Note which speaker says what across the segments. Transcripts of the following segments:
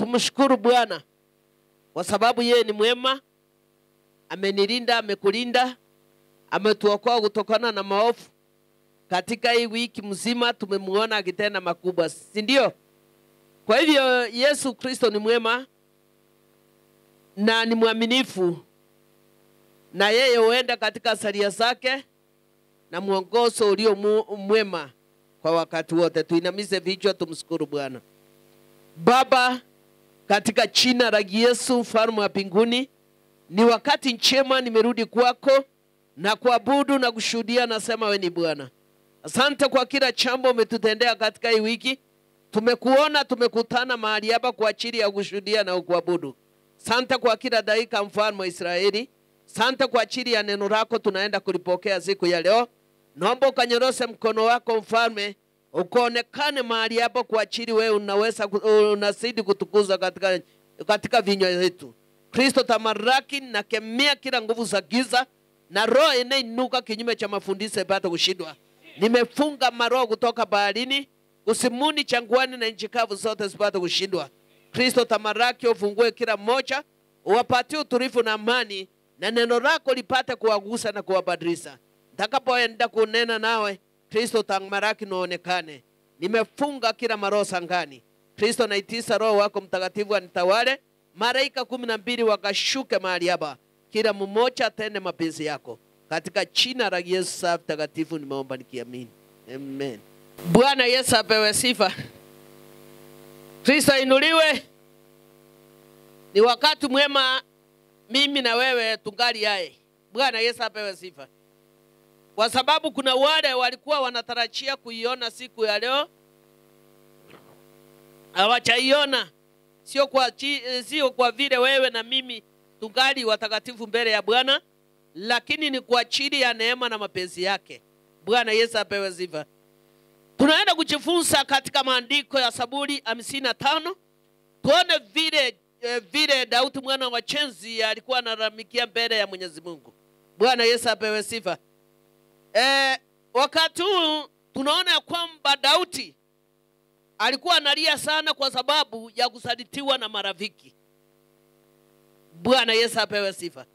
Speaker 1: tumshukuru Bwana kwa sababu yeye ni mwema. Amenilinda, amekulinda, ametuokoa kutokana na maovu. Katika hii wiki mzima tumemuona akitenda makubwa, si ndio? Kwa hivyo Yesu Kristo ni mwema na ni mwaminifu, na yeye huenda katika saria zake na mwongozo ulio mwema kwa wakati wote. Tuinamize vichwa tumshukuru Bwana. Baba, katika jina la Yesu mfalme wa mbinguni, ni wakati njema nimerudi kwako na kuabudu na kushuhudia, nasema wewe ni Bwana. Asante kwa kila jambo umetutendea katika hii wiki. Tumekuona, tumekutana mahali hapa kwa ajili ya kushuhudia na kuabudu. Asante kwa kila dakika mfalme wa Israeli. Asante kwa ajili ya neno lako tunaenda kulipokea siku ya leo. Naomba ukanyoroshe mkono wako mfalme, ukaonekane mahali hapa kwa ajili wewe unaweza unazidi kutukuza katika vinywa vyetu. Kristo tamaraki na kemea kila nguvu za giza na roho inainuka kinyume cha mafundisho ipate kushindwa. Nimefunga maroho kutoka baharini, kusimuni, changwani na nchi kavu zote zipate kushindwa. Kristo tamaraki ufungue kila mmoja, uwapatie utulivu na amani, na neno lako lipate kuwagusa na kuwabadilisha. Nitakapoenda kunena nawe, Kristo tamaraki naonekane. Nimefunga kila maroho sangani. Kristo naitisa roho wako mtakatifu anitawale. Malaika 12 wakashuke mahali hapa, kila mmoja atende mapenzi yako. Katika jina la Yesu mtakatifu nimeomba nikiamini. Amen. Bwana Yesu apewe sifa. Kristo inuliwe. Ni wakati mwema mimi na wewe tungali hai. Bwana Yesu apewe sifa. Kwa sababu kuna wale walikuwa wanatarajia kuiona siku ya leo, hawajaiona. Sio kwa vile wewe na mimi tungali watakatifu mbele ya Bwana, lakini ni kwa ajili ya neema na mapenzi yake. Bwana Yesu apewe sifa. Tunaenda kujifunza katika maandiko ya Zaburi 55. Tuone vile Daudi mwana wa Chenzi alikuwa analalamikia mbele ya Mwenyezi Mungu. Bwana Yesu apewe sifa. Wakati huu tunaona kwamba Daudi alikuwa analia sana kwa sababu ya kusalitiwa na marafiki. Bwana Yesu apewe sifa.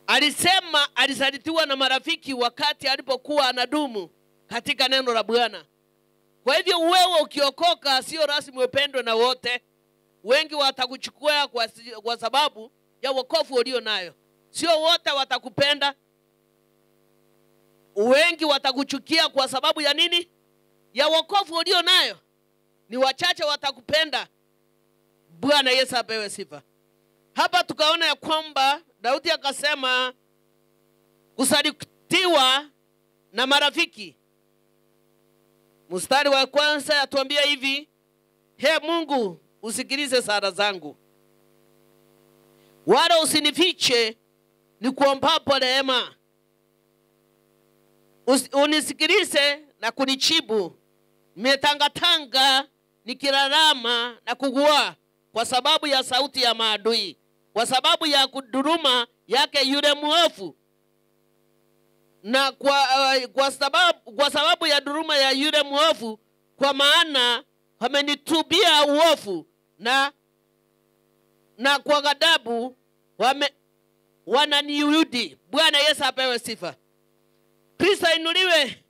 Speaker 1: Alisema alisalitiwa na marafiki wakati alipokuwa anadumu katika neno la Bwana. Kwa hivyo wewe ukiokoka sio rasmi upendwe na wote. Wengi watakuchukua kwa sababu ya wokovu ulio nayo. Sio wote watakupenda. Wengi watakuchukia kwa sababu ya nini? Ya wokovu ulio nayo. Ni wachache watakupenda. Bwana Yesu apewe sifa. Hapa tukaona ya kwamba Daudi akasema kusalitiwa na marafiki. Mstari wa kwanza atuambia hivi: He Mungu, usikilize sala zangu, wala usinifiche nikuombapo rehema. Unisikilize na kunijibu. Nimetangatanga nikilalama na kugua kwa sababu ya sauti ya maadui, kwa sababu ya kuduruma yake yule mwovu, na kwa sababu ya duruma ya yule mwovu, kwa maana wamenitubia uovu na kwa ghadhabu wananiudhi. Bwana Yesu apewe sifa. Kristo inuliwe.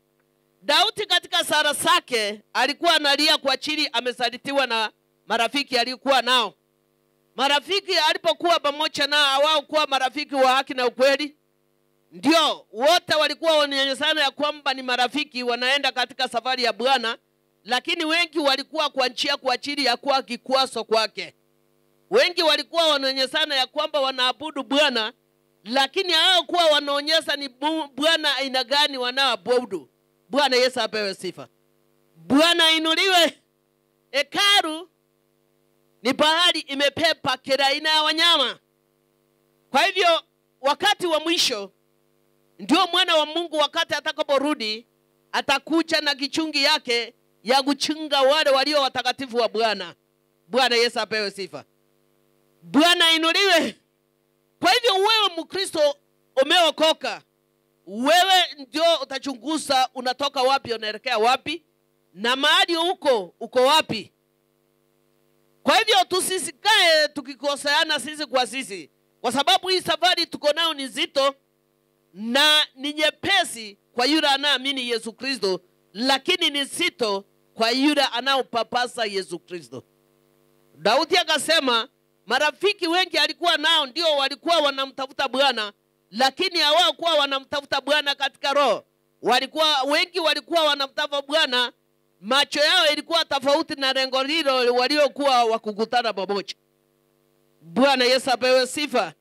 Speaker 1: Daudi katika sala zake alikuwa analia kwa ajili amesalitiwa na marafiki alikuwa nao. Marafiki alipokuwa pamoja nao wao kuwa marafiki wa haki na ukweli. Ndio wote walikuwa wanaonyeshana ya kwamba ni marafiki wanaenda katika safari ya Bwana, lakini wengi walikuwa kwa njia kwa ajili ya kuwa kikwazo kwake. Wengi walikuwa wanaonyeshana ya kwamba wanaabudu Bwana, lakini hao kuwa wanaonyesha ni Bwana aina gani wanaabudu. Bwana Yesu apewe sifa. Bwana inuliwe. Hekalu ni bahari imepepa kila aina ya wanyama. Kwa hivyo wakati wa mwisho ndio mwana wa Mungu wakati atakaporudi atakuja na kichungi yake ya kuchunga wale walio watakatifu wa Bwana. Bwana Yesu apewe sifa. Bwana inuliwe. Kwa hivyo wewe Mkristo umeokoka, wewe ndio utachunguza unatoka wapi, unaelekea wapi, na mahali uko wapi. Kwa hivyo tusisikae tukikoseana sisi kwa sisi, kwa sababu hii safari tuko nao ni nzito na ni nyepesi kwa yule anaamini Yesu Kristo, lakini ni nzito kwa yule anaopapasa Yesu Kristo. Daudi akasema marafiki wengi alikuwa nao ndio walikuwa wanamtafuta Bwana, lakini hawakuwa wanamtafuta Bwana katika roho. Wengi walikuwa wanamtafuta Bwana, macho yao ilikuwa tofauti na lengo hilo waliokuwa wakukutana pamoja. Bwana Yesu apewe sifa.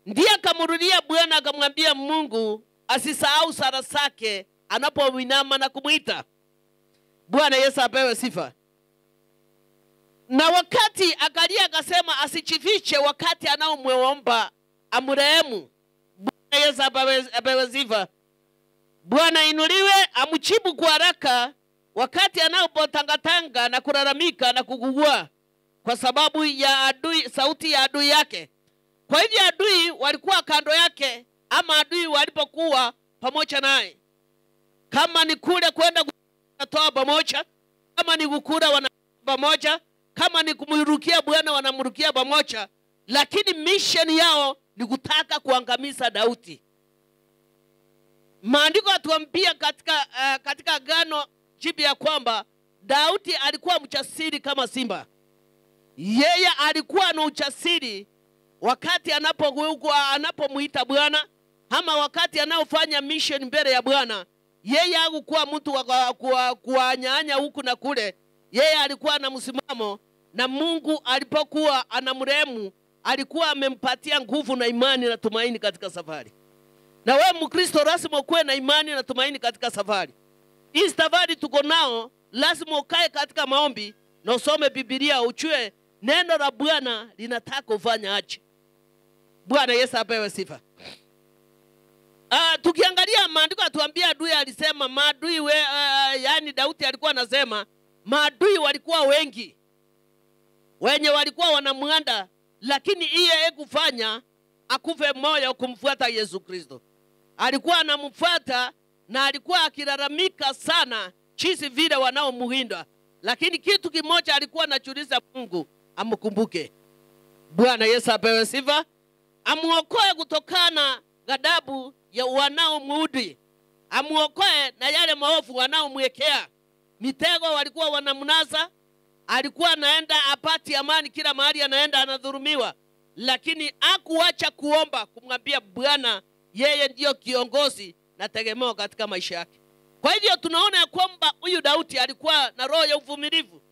Speaker 1: Ndiye akamrudia Bwana akamwambia Mungu asisahau sala zake anapoinama na kumuita. Bwana Yesu apewe sifa. Na wakati akalia akasema asichifiche wakati anaomwomba amrehemu. Bwana Yesu apewe sifa. Bwana inuliwe, amchibu kwa haraka wakati anapotangatanga na kulalamika na kugugua kwa sababu ya adui, sauti ya adui yake. Kwa hivyo adui walikuwa kando yake, ama adui walipokuwa pamoja naye. Kama ni kule kwenda kutoa pamoja, kama ni kukula wana pamoja, kama ni kumrukia Bwana wanamrukia pamoja, lakini mission yao ni kutaka kuangamiza Daudi. Maandiko yatuambia katika Agano Jipya kwamba Daudi alikuwa mjasiri kama simba. Yeye alikuwa na ujasiri wakati anapomuita Bwana, ama wakati anaofanya mission mbele ya Bwana. Yeye hakuwa mtu wa kuanyanya huku na kule. Yeye alikuwa na msimamo, na Mungu alipokuwa anamrehemu alikuwa amempatia nguvu na imani na tumaini katika safari. Na wewe Mkristo lazima kuwe na imani na tumaini katika safari. Hii safari tuko nao, lazima ukae katika maombi na usome Biblia, ujue neno la Bwana linataka kufanya aje. Bwana Yesu apewe sifa. Tukiangalia maandiko atuambia adui alisema maadui yani Daudi alikuwa anasema maadui walikuwa wengi wenye walikuwa wanamwanda, lakini yeye kufanya akufe moyo kumfuata Yesu Kristo. Alikuwa anamfuata na alikuwa akilalamika sana jinsi vile wanaomuhinda, lakini kitu kimoja alikuwa anachuliza Mungu amkumbuke. Bwana Yesu apewe sifa. Amuokoe kutokana ghadhabu ya wanaomuudhi, amuokoe na yale maovu wanaomwekea mitego. Walikuwa wanamnasa, alikuwa anaenda apati amani, kila mahali anaenda anadhulumiwa, lakini hakuacha kuomba kumwambia Bwana yeye ndio kiongozi na tegemeo katika maisha yake. Kwa hivyo tunaona ya kwamba huyu Daudi alikuwa na roho ya uvumilivu,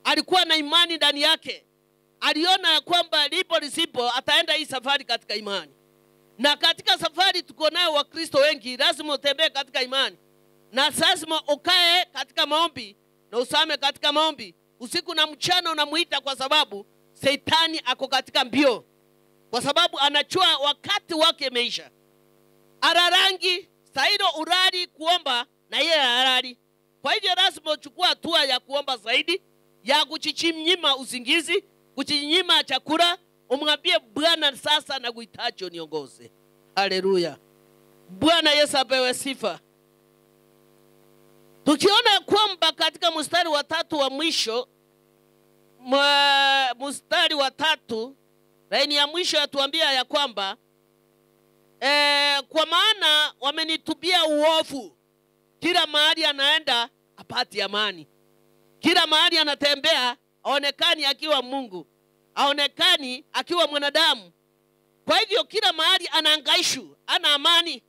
Speaker 1: alikuwa na imani ndani yake. Aliona ya kwamba lipo lisipo ataenda hii safari katika imani. Na katika safari tuko nayo wa Kristo wengi, lazima utembee katika imani. Na lazima ukae katika maombi na usame katika maombi. Usiku na mchana unamuita, kwa sababu Shetani ako katika mbio. Kwa sababu anachua wakati wake umeisha. Ararangi sairo urari kuomba na yeye arari. Kwa hivyo lazima uchukue hatua ya kuomba zaidi, ya kuchinyima usingizi, kuchinyima chakula, umwambie Bwana sasa na kuhitaji uniongoze. Haleluya. Bwana Yesu apewe sifa. Tukiona kwamba katika mstari wa 3 wa mwisho, mstari wa 3 laini ya mwisho yatuambia ya kwamba kwa maana wamenitubia uovu, kila mahali anaenda apati amani, kila mahali anatembea aonekani akiwa Mungu, aonekani akiwa mwanadamu. Kwa hivyo kila mahali anahangaishwa, ana amani.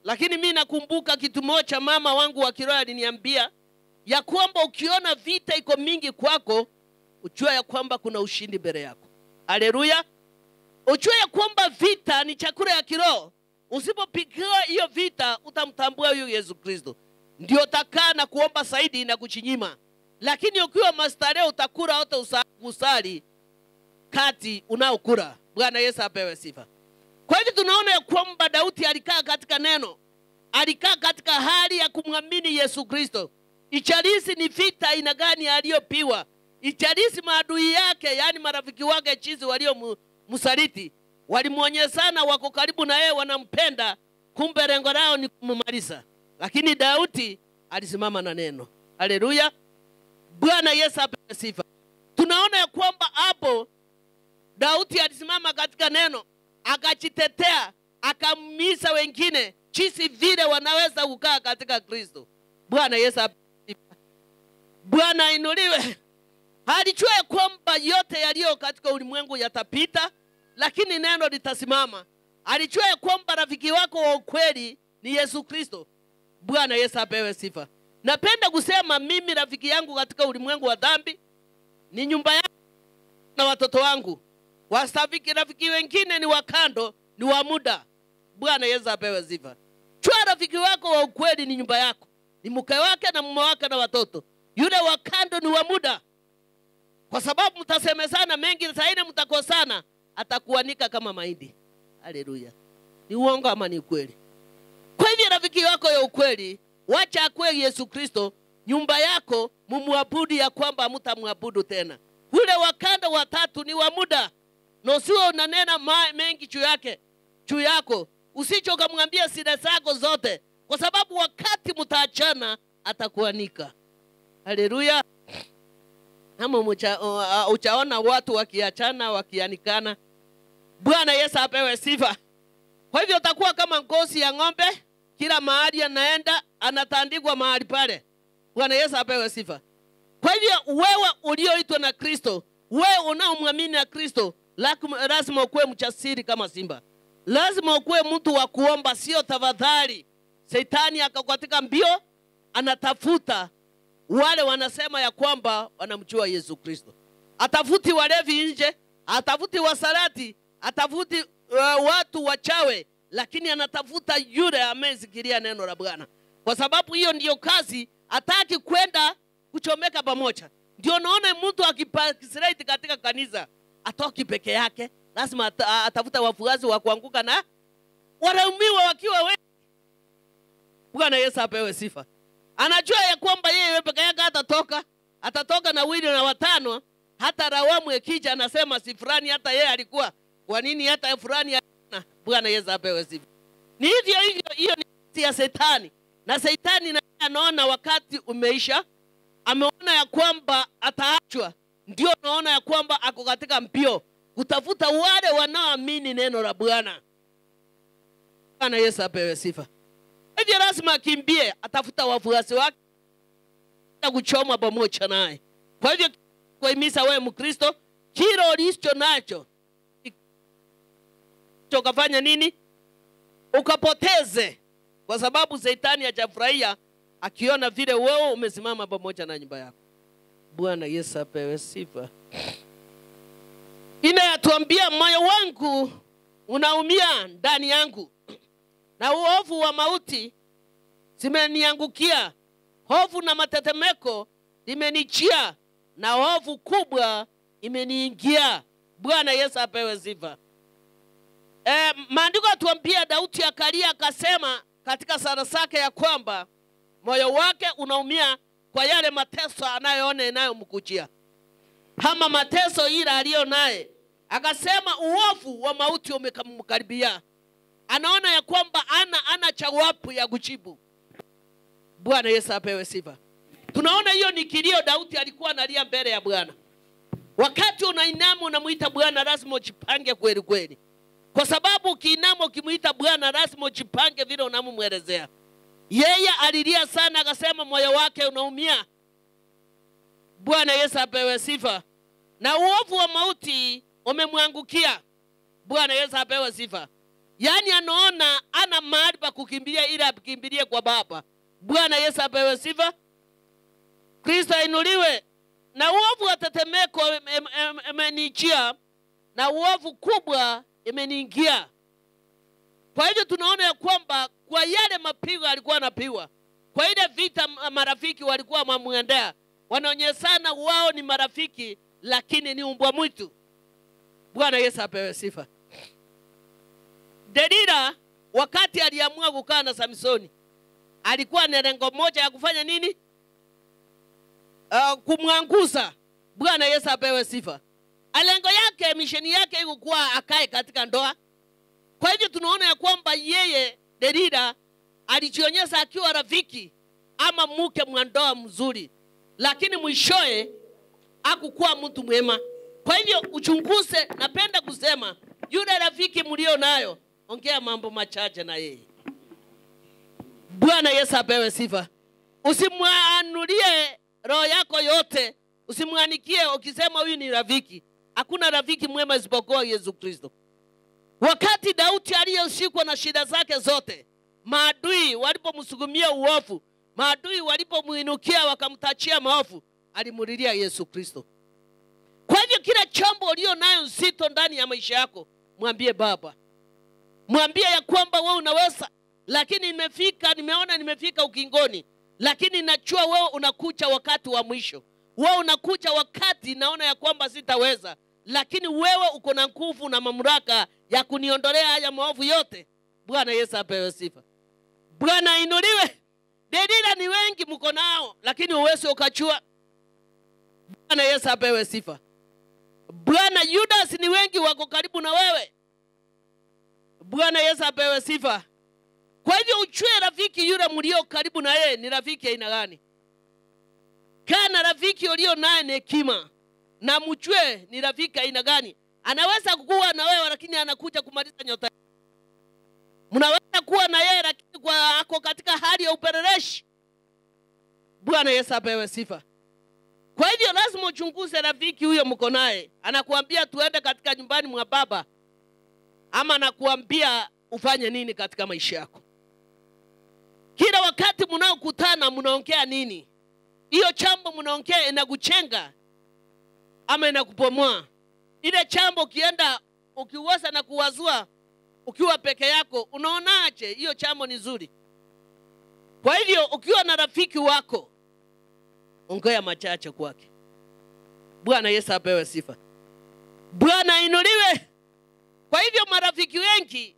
Speaker 1: Lakini mimi nakumbuka kitu moja mama wangu wa kiroho aliniambia, ya kwamba ukiona vita iko mingi kwako, ujue ya kwamba kuna ushindi mbele yako. Haleluya. Ujue ya kwamba vita ni chakula ya kiroho. Usipopigiwa hiyo vita utamtambua huyu Yesu Kristo. Ndio utakaa na kuomba zaidi na kuchinyima. Lakini ukiwa mastarehe utakula hata usali kati unaokula. Bwana Yesu apewe sifa. Kwa hivyo tunaona ya kwamba Daudi alikaa katika neno. Alikaa katika hali ya kumwamini Yesu Kristo. Ichalisi ni vita ina gani aliyopiwa. Ichalisi maadui yake, yani marafiki wake chizi walio msaliti, walimuonyeshana wako karibu na yeye wanampenda, kumbe lengo lao ni kumumaliza. Lakini Daudi alisimama na neno. Haleluya. Bwana Yesu apewe sifa. Tunaona ya kwamba Daudi alisimama katika neno, akajitetea, akamhimiza wengine jinsi vile wanaweza kukaa katika Kristo. Bwana Yesu asifiwe. Bwana inuliwe. Alijua kwamba yote yaliyo katika ulimwengu yatapita, lakini neno litasimama. Alijua kwamba rafiki wako wa ukweli ni Yesu Kristo. Bwana Yesu apewe sifa. Napenda kusema mimi rafiki yangu katika ulimwengu wa dhambi ni nyumba yangu na watoto wangu. Rafiki wengine ni wakando, ni wa muda. Bwana Yesu apewe sifa. Chua rafiki wako wa ukweli ni nyumba yako, ni mke wake na mume wake na watoto. Yule wakando ni wa muda, kwa sababu mtasemezana mengi, saa ile mtakosana, atakuanika kama mahindi. Haleluya. Ni uongo ama ni kweli? Kwa hivyo rafiki wako ya ukweli, wacha akwe Yesu Kristo, nyumba yako mumuabudu ya kwamba mtamwabudu tena. Ule wakando wa tatu ni wa muda, na usio unanena mengi juu yako. Usicho kumwambia siri zako zote, kwa sababu wakati mtaachana atakuanika. Haleluya. Kama uchaona watu wakiachana, wakianikana. Bwana Yesu apewe sifa. Kwa hivyo utakuwa kama ngozi ya ng'ombe, kila mahali anaenda anatandikwa mahali pale. Bwana Yesu apewe sifa. Kwa hivyo wewe ulioitwa na Kristo, wewe unaomwamini na Kristo, lazima ukuwe mchasiri kama simba. Lazima ukuwe mtu wa kuomba, sio tafadhali. Shetani akakuatika mbio, anatafuta wale wanasema ya kwamba wanamjua Yesu Kristo. Atafuti walevi nje, atafuti wasalati, atafuti watu wachawe, lakini anatafuta yule amezikiria neno la Bwana. Kwa sababu hiyo ndiyo kazi, hataki kwenda kuchomeka pamoja. Ndio naona mtu akipakisireti katika kanisa, atoki peke yake, lazima atafuta wafuasi wa kuanguka na waraumiwa wakiwa wengi. Bwana Yesu apewe sifa. Anajua ya kwamba yeye peke yake atatoka na wili na watano, hata rawamu ekija anasema si fulani hata yeye alikuwa. Kwa nini hata fulani hana? Bwana Yesu apewe sifa. Ni hivyo hiyo ni ya Shetani. Na Shetani na anaona wakati umeisha, ameona ya kwamba ataachwa. Ndio naona ya kwamba ako katika mbio kutafuta wale wanaoamini neno la Bwana. Bwana Yesu apewe sifa. Hivyo lazima akimbie, atafuta wafuasi wake na kuchoma pamoja naye. Kwa hivyo kuhimiza wewe Mkristo, kile ulicho nacho ukafanya nini? Ukapoteze, kwa sababu Shetani hajafurahia akiona vile wewe umesimama pamoja na nyumba yako. Bwana Yesu apewe sifa. Inatuambia moyo wangu unaumia ndani yangu, na hofu wa mauti zimeniangukia. Hofu na matetemeko imenijia, na hofu kubwa imeniingia. Bwana Yesu apewe sifa. Maandiko yatuambia Daudi akalia akasema katika sala zake ya kwamba moyo wake unaumia kwa yale mateso anayoona yanayomkujia. Kama mateso ile aliyo naye, akasema uovu wa mauti umemkaribia. Anaona ya kwamba ana jawabu ya kujibu. Bwana Yesu apewe sifa. Tunaona hiyo ni kilio Daudi alikuwa analia mbele ya Bwana. Wakati unainama unamuita Bwana, lazima ujipange kweli kweli. Kwa sababu ukiinama ukimuita Bwana, lazima ujipange vile unamuelezea. Yeye alilia sana akasema moyo wake unaumia. Bwana Yesu apewe sifa. Na uovu wa mauti umemwangukia. Bwana Yesu apewe sifa. Yaani anaona ana mahali pa kukimbilia, ila akimbilie kwa Baba. Bwana Yesu apewe sifa. Kristo ainuliwe. Na uovu wa tetemeko imenijia, na uovu kubwa imeniingia. Kwa hivyo tunaona ya kwamba kwa yale mapigo alikuwa anapigwa, kwa ile vita marafiki walikuwa wamwendea, wanaonyeshana wao ni marafiki lakini ni umbwa mwitu. Bwana Yesu apewe sifa. Delila wakati aliamua kukaa na Samsoni, alikuwa na lengo moja ya kufanya nini? Kumwanguza. Bwana Yesu apewe sifa. Lengo yake, misheni yake ilikuwa akae katika ndoa. Kwa hivyo tunaona ya kwamba yeye Delila alijionyesha akiwa rafiki ama mke mwandoa mzuri, lakini mwishoe hakukuwa mtu mwema. Kwa hivyo uchunguze, napenda kusema yule rafiki mlio nayo, ongea mambo machache na yeye. Bwana Yesu apewe sifa. Usimwanulie roho yako yote, usimwanikie ukisema huyu ni rafiki. Hakuna rafiki mwema isipokuwa Yesu Kristo. Wakati Daudi aliyoshikwa na shida zake zote, maadui walipomsukumia uovu, maadui walipomuinukia wakamtachia maovu, alimulilia Yesu Kristo. Kwa hivyo kila jambo ulio nayo nzito ndani ya maisha yako, mwambie Baba. Mwambie ya kwamba wewe unaweza, lakini nimeona nimefika ukingoni, lakini najua wewe unakuja wakati wa mwisho. Wewe unakuja wakati naona ya kwamba sitaweza, lakini wewe uko na nguvu na mamlaka ya kuniondolea haya maovu yote. Bwana Yesu apewe sifa. Bwana inuliwe. Delila ni wengi mko nao, lakini uwezo ukachua. Bwana Yesu apewe sifa. Bwana Judas ni wengi wako karibu na wewe. Bwana Yesu apewe sifa. Kwa hivyo uchue rafiki yule mlio karibu na yeye ni rafiki aina gani. Kana rafiki ulio naye ni hekima, na mchue ni rafiki aina gani. Anaweza kuwa na wewe lakini anakuja kumaliza nyota. Mnaweza kuwa na yeye lakini kwa ako katika hali ya upelelezi. Bwana Yesu apewe sifa. Kwa hivyo lazima uchunguze rafiki huyo mko naye. Anakuambia tuende katika nyumbani mwa baba, ama anakuambia ufanye nini katika maisha yako. Kila wakati mnaokutana mnaongea nini? Hiyo jambo mnaongea inakuchenga ama inakupomoa? Ile jambo ukienda ukiweza na kuwazua ukiwa peke yako, unaonaje hiyo jambo ni nzuri? Kwa hivyo ukiwa na rafiki wako, ongea machache kwake. Bwana Yesu apewe sifa. Bwana inuliwe. Kwa hivyo marafiki wengi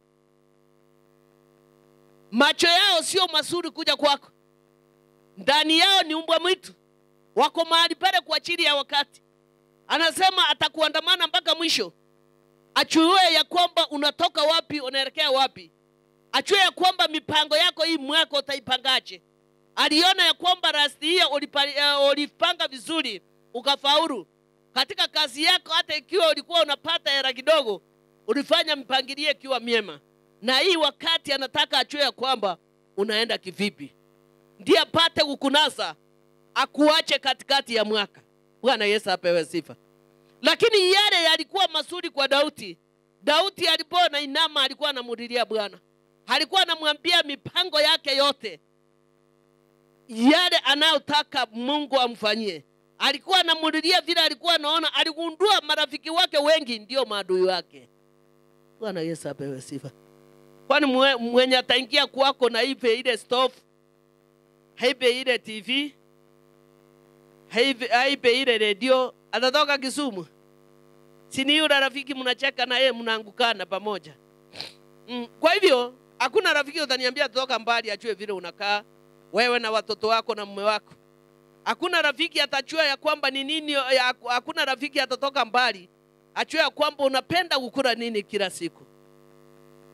Speaker 1: macho yao sio mazuri kuja kwako. Ndani yao ni mbwa mwitu. Wako mahali pale kwa ajili ya wakati. Anasema atakuandamana mpaka mwisho. Achue ya kwamba unatoka wapi, unaelekea wapi. Achue ya kwamba mipango yako hii mwaka utaipangaje. Aliona ya kwamba rasti hiyo ulipanga vizuri, ukafaulu. Katika kazi yako hata ikiwa ulikuwa unapata hela kidogo, ulifanya mpangilio kiwa miema. Na hii wakati anataka achue ya kwamba unaenda kivipi. Ndiye apate kukunasa, akuache katikati ya mwaka. Bwana Yesu apewe sifa. Lakini yale yalikuwa mazuri kwa Daudi. Daudi alipona inama alikuwa anamulilia Bwana. Alikuwa anamwambia mipango yake yote, yale anayotaka Mungu amfanyie. Alikuwa anamulilia vile alikuwa anaona, aligundua marafiki wake wengi ndio maadui wake. Bwana Yesu apewe sifa. Kwani mwenye ataingia kwako na ipe ile stove, haipe ile TV, haipe ile radio, atatoka Kisumu? Sini yule rafiki mnacheka na yeye mnaangukana pamoja. Kwa hivyo hakuna rafiki utaniambia toka mbali achue vile unakaa wewe na watoto wako na mume wako. Hakuna rafiki atachua ya kwamba ni nini. Hakuna rafiki atatoka mbali achue ya kwamba unapenda kukula nini kila siku.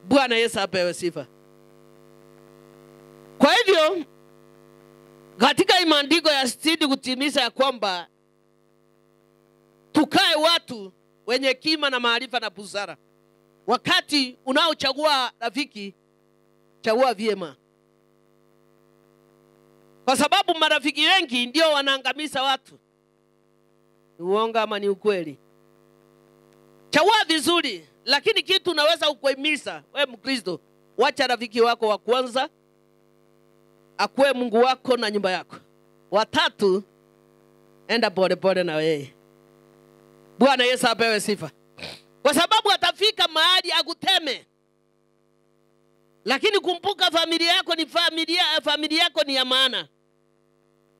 Speaker 1: Bwana Yesu apewe sifa. Kwa hivyo katika maandiko ya stidi kutimiza ya kwamba tukae watu wenye hekima na maarifa na busara. Wakati unaochagua rafiki, chagua vyema. Kwa sababu marafiki wengi ndio wanaangamiza watu. Ni uongo ama ni ukweli? Chagua vizuri, lakini kitu unaweza kukuhimiza wewe Mkristo, wacha rafiki wako wa kwanza akuwe Mungu wako na nyumba yako. Watatu, enda pole pole na wewe. Bwana Yesu apewe sifa. Kwa sababu atafika mahali akuteme. Lakini kumbuka familia yako ni familia yako ni ya maana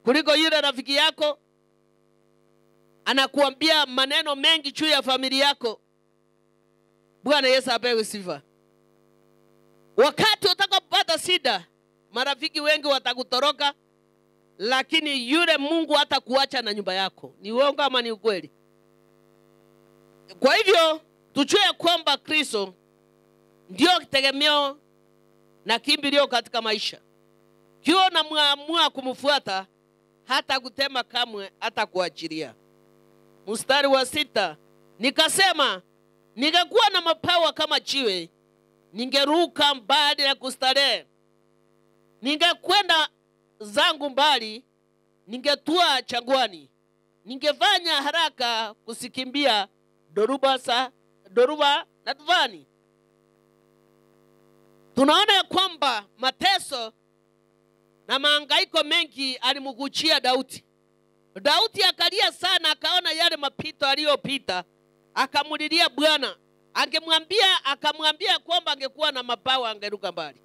Speaker 1: kuliko yule rafiki yako anakuambia maneno mengi juu ya familia yako. Bwana Yesu apewe sifa. Wakati utakapopata shida, marafiki wengi watakutoroka, lakini yule Mungu hatakuacha na nyumba yako. Ni uongo ama ni ukweli? Kwa hivyo tujue kwamba Kristo ndio kitegemeo na kimbilio katika maisha. Kiwa unamwamua kumfuata, hata kutema kamwe, hata kuachilia. Mstari wa 6, Nikasema ningekuwa na mapawa kama jiwe, ningeruka mbali na kustarehe. Ningekwenda zangu mbali, ningetua changwani. Ningefanya haraka kusikimbia dhoruba na tufani. Tunaona ya kwamba mateso na mahangaiko mengi alimkuchia Daudi. Daudi akalia sana, akaona yale mapito aliyopita, akamulilia Bwana. Akamwambia kwamba angekuwa na mabawa angeruka mbali.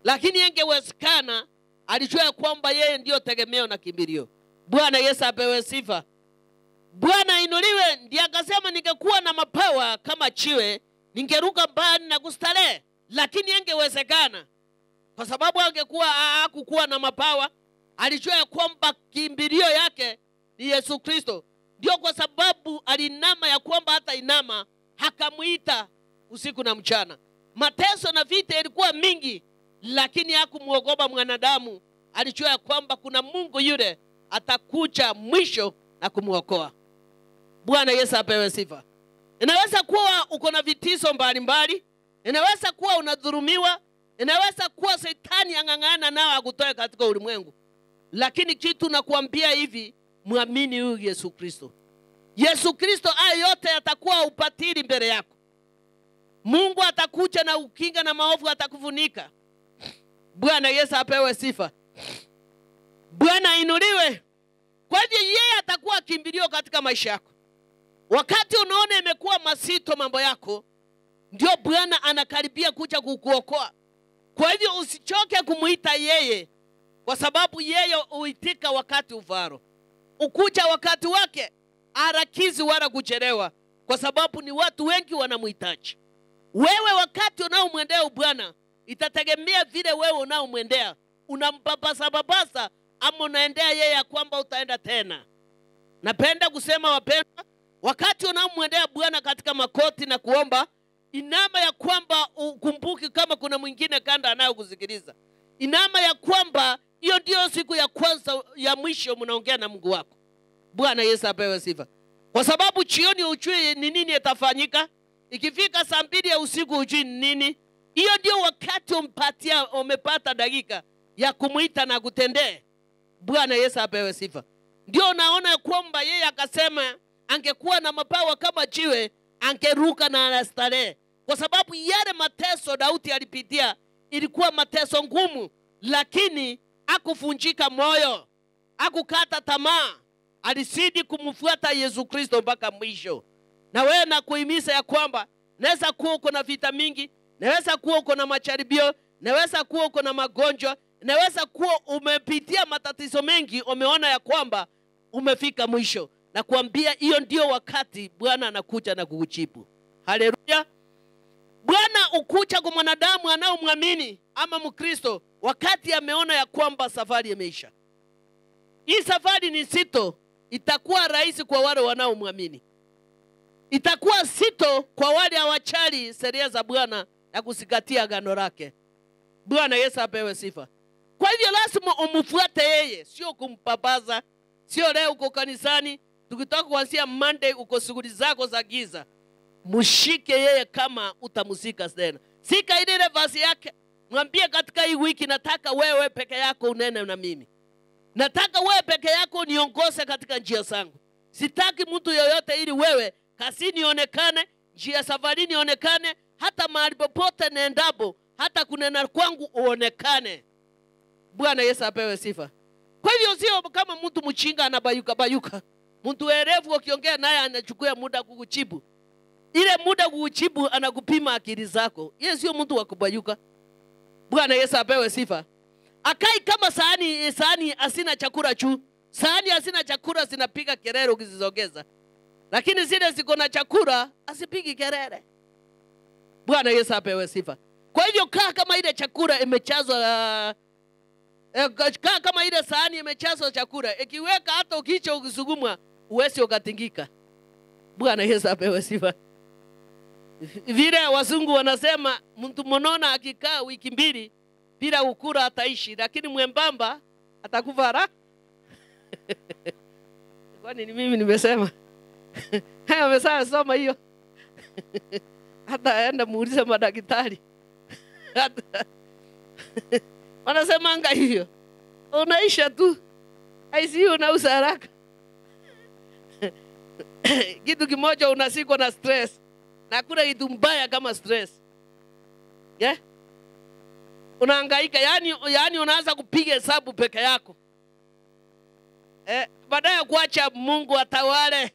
Speaker 1: Lakini ingewezekana, alijua kwamba yeye ndio tegemeo na kimbilio. Bwana Yesu apewe sifa. Bwana inuliwe. Ndiye akasema ningekuwa na mabawa kama jiwe, ningeruka mbali na kustarehe. Lakini ingewezekana, kwa sababu angekuwa hakukuwa na mabawa, alijua kwamba kimbilio yake ni Yesu Kristo. Ndio kwa sababu alinama ya kwamba hata inama hakamuita usiku na mchana. Mateso na vita ilikuwa mingi, lakini hakumuogopa mwanadamu. Alijua ya kwamba kuna Mungu yule atakuja mwisho na kumuokoa. Bwana Yesu apewe sifa. Inaweza kuwa uko na vitiso mbalimbali, inaweza kuwa unadhulumiwa, inaweza kuwa Shetani ang'ang'ana nao akutoe katika ulimwengu. Lakini kitu nakuambia hivi, muamini huyu Yesu Kristo. Yesu Kristo haya yote atakuwa upatili mbele yako. Mungu atakuja na ukinga na maovu atakufunika. Bwana Yesu apewe sifa. Bwana inuliwe. Kwa hivyo yeye atakuwa kimbilio katika maisha yako. Wakati unaona imekuwa mazito mambo yako, ndio Bwana anakaribia kuja kukuokoa. Kwa hivyo usichoke kumuita yeye, kwa sababu yeye uitika wakati ufaro. Ukuja wakati wake, harakizi wala kuchelewa, kwa sababu ni watu wengi wanamuhitaji. Wewe wakati unaomwendea Bwana, itategemea vile wewe unaomwendea. Unampapasa ama unaendea yeye kwamba utaenda tena. Napenda kusema wapendwa, wakati unaomwendea Bwana katika makoti na kuomba, inama ya kwamba ukumbuki kama kuna mwingine kanda anayokusikiliza. Inama ya kwamba hiyo ndio siku ya kwanza ya mwisho mnaongea na Mungu wako. Bwana Yesu apewe sifa. Kwa sababu jioni hujui ni nini itafanyika. Ikifika saa 2 ya usiku hujui ni nini. Hiyo ndio wakati umepata dakika ya kumuita na kutendea. Bwana Yesu apewe sifa. Ndio naona kwamba yeye akasema angekuwa na mabawa kama jiwe, angeruka na anastarehe. Kwa sababu yale mateso Daudi alipitia ilikuwa mateso ngumu, lakini hakuvunjika moyo, hakukata tamaa. Alizidi kumfuata Yesu Kristo mpaka mwisho. Na wewe nakuhimiza ya kwamba naweza kuwa uko na vita mingi, naweza kuwa uko na macharibio, naweza kuwa uko na magonjwa, naweza kuwa umepitia matatizo mengi, umeona ya kwamba umefika mwisho. Na kuambia hiyo ndio wakati Bwana anakuja na kukujibu. Haleluya. Bwana ukuja kwa mwanadamu anaomwamini ama Mkristo wakati ameona ya kwamba safari imeisha. Hii safari ni sito, itakuwa rahisi kwa wale wanaomwamini. Itakuwa sito kwa wale hawachali sheria za Bwana na kuzingatia agano lake. Bwana Yesu apewe sifa. Kwa hivyo lazima umfuate yeye, sio kumpapaza. Sio leo uko kanisani, tukitoka kuanzia Monday uko shughuli zako za giza. Mshike yeye kama utamusika tena. Sika ile nafasi yake. Mwambie katika hii wiki nataka wewe peke yako unene na mimi. Nataka wewe peke yako niongoze katika njia zangu. Sitaki mtu yoyote, ili wewe kasini onekane, njia safarini onekane, hata mahali popote naendapo, hata kunena kwangu uonekane. Bwana Yesu apewe sifa. Kwa hivyo sio kama mtu mchinga anabayuka. Mtu erevu ukiongea naye anachukua muda kukujibu. Ile muda kukujibu anakupima akili zako. Yeye sio mtu wa kubayuka. Bwana Yesu apewe sifa. Akai kama sahani asina chakula juu. Sahani asina chakula zinapiga kelele ukizizongeza. Lakini zile ziko na chakula asipigi kelele. Bwana Yesu apewe sifa. Kwa hivyo kaa kama ile chakula imechazwa, kaa kama ile sahani imechazwa chakula. Ikiweka hata ukicho ukisugumwa uwezi ukatingika. Bwana Yesu apewe sifa. Vile wazungu wanasema mtu mnona akikaa wiki 2 bila ukula ataishi, lakini mwembamba atakufa haraka. Kwani ni mimi nimesema? Haya amesema soma hiyo. Hata aenda muulize madaktari. Wanasemanga hivyo. Unaisha tu. ICU unauza haraka. Kitu kimoja unasikwa na stress. Na kuna kitu mbaya kama stress. Yeah? Unahangaika, yani unaanza kupiga hesabu peke yako. Baadaye kuacha Mungu atawale.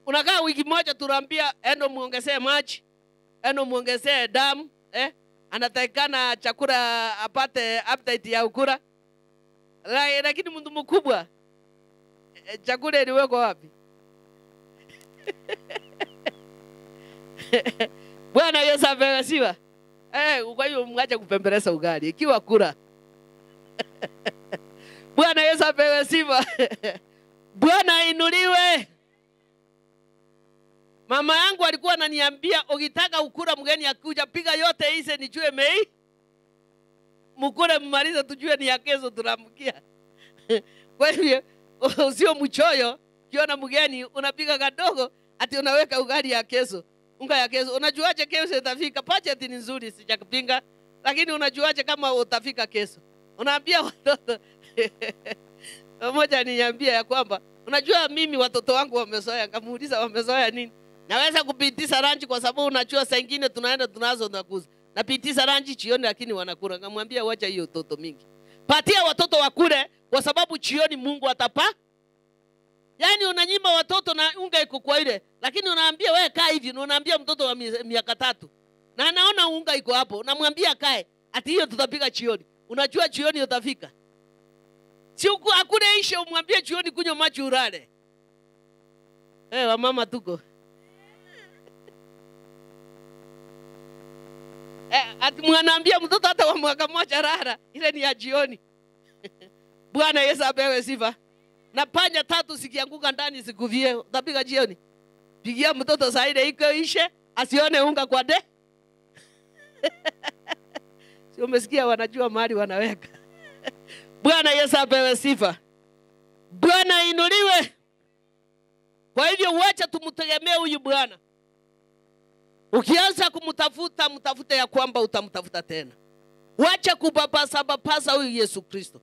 Speaker 1: Unakaa wiki moja tunaambia endo muongezee maji, endo muongezee damu, anatakikana chakula apate appetite ya ukura. Lakini mtu mkubwa chakula iliwekwa wapi? Bwana Yesu apewe. Kwa hiyo mwache kupembeleza ugali ikiwa kura. Bwana Yesu apewe sifa. Bwana inuliwe. Mama yangu alikuwa ananiambia ukitaka ukura mgeni akuja piga yote hizi nijue mei. Mkure mmaliza tujue ni ya kesho tunaamkia. Kwa hivyo usio mchoyo, kiona mgeni unapiga kadogo ati unaweka ugali ya kesho. Unga ya kesho. Unajuaje kesho itafika? Budget ni nzuri sijakupinga, lakini unajuaje kama utafika kesho? Unaambia watoto. Mmoja niambia ya kwamba unajua mimi watoto wangu wamezoea. Kamuuliza wamezoea nini? Naweza kupitisha lunch kwa sababu unajua saa nyingine tunaenda tunazo nakuza. Napitisha lunch jioni lakini wanakula. Ngamwambia wacha hiyo toto mingi. Patia watoto wakule kwa sababu jioni Mungu atapa. Yani unanyima watoto na unga iko kwa ile, lakini unaambia wewe kaa hivi, na unaambia mtoto wa miaka 3. Na anaona unga iko hapo, unamwambia kae, ati hiyo tutapika jioni. Unajua jioni utafika. Si hakuna ishe umwambie jioni kunywa maji urale. Wa mama tuko. Ati mwanaambia mtoto hata wa mwaka mmoja rara, ile ni ya jioni. Bwana Yesu apewe sifa. Na panya 3 sikianguka ndani sikuvie, utapika jioni. Pigia mtoto saa ile iko ishe, asione unga kwa de. Sio umesikia wanajua mahali wanaweka. Bwana Yesu apewe sifa. Bwana inuliwe. Kwa hivyo wacha tumtegemee huyu Bwana. Ukianza kumtafuta, mtafute ya kwamba utamtafuta tena. Wacha kupapasa huyu Yesu Kristo.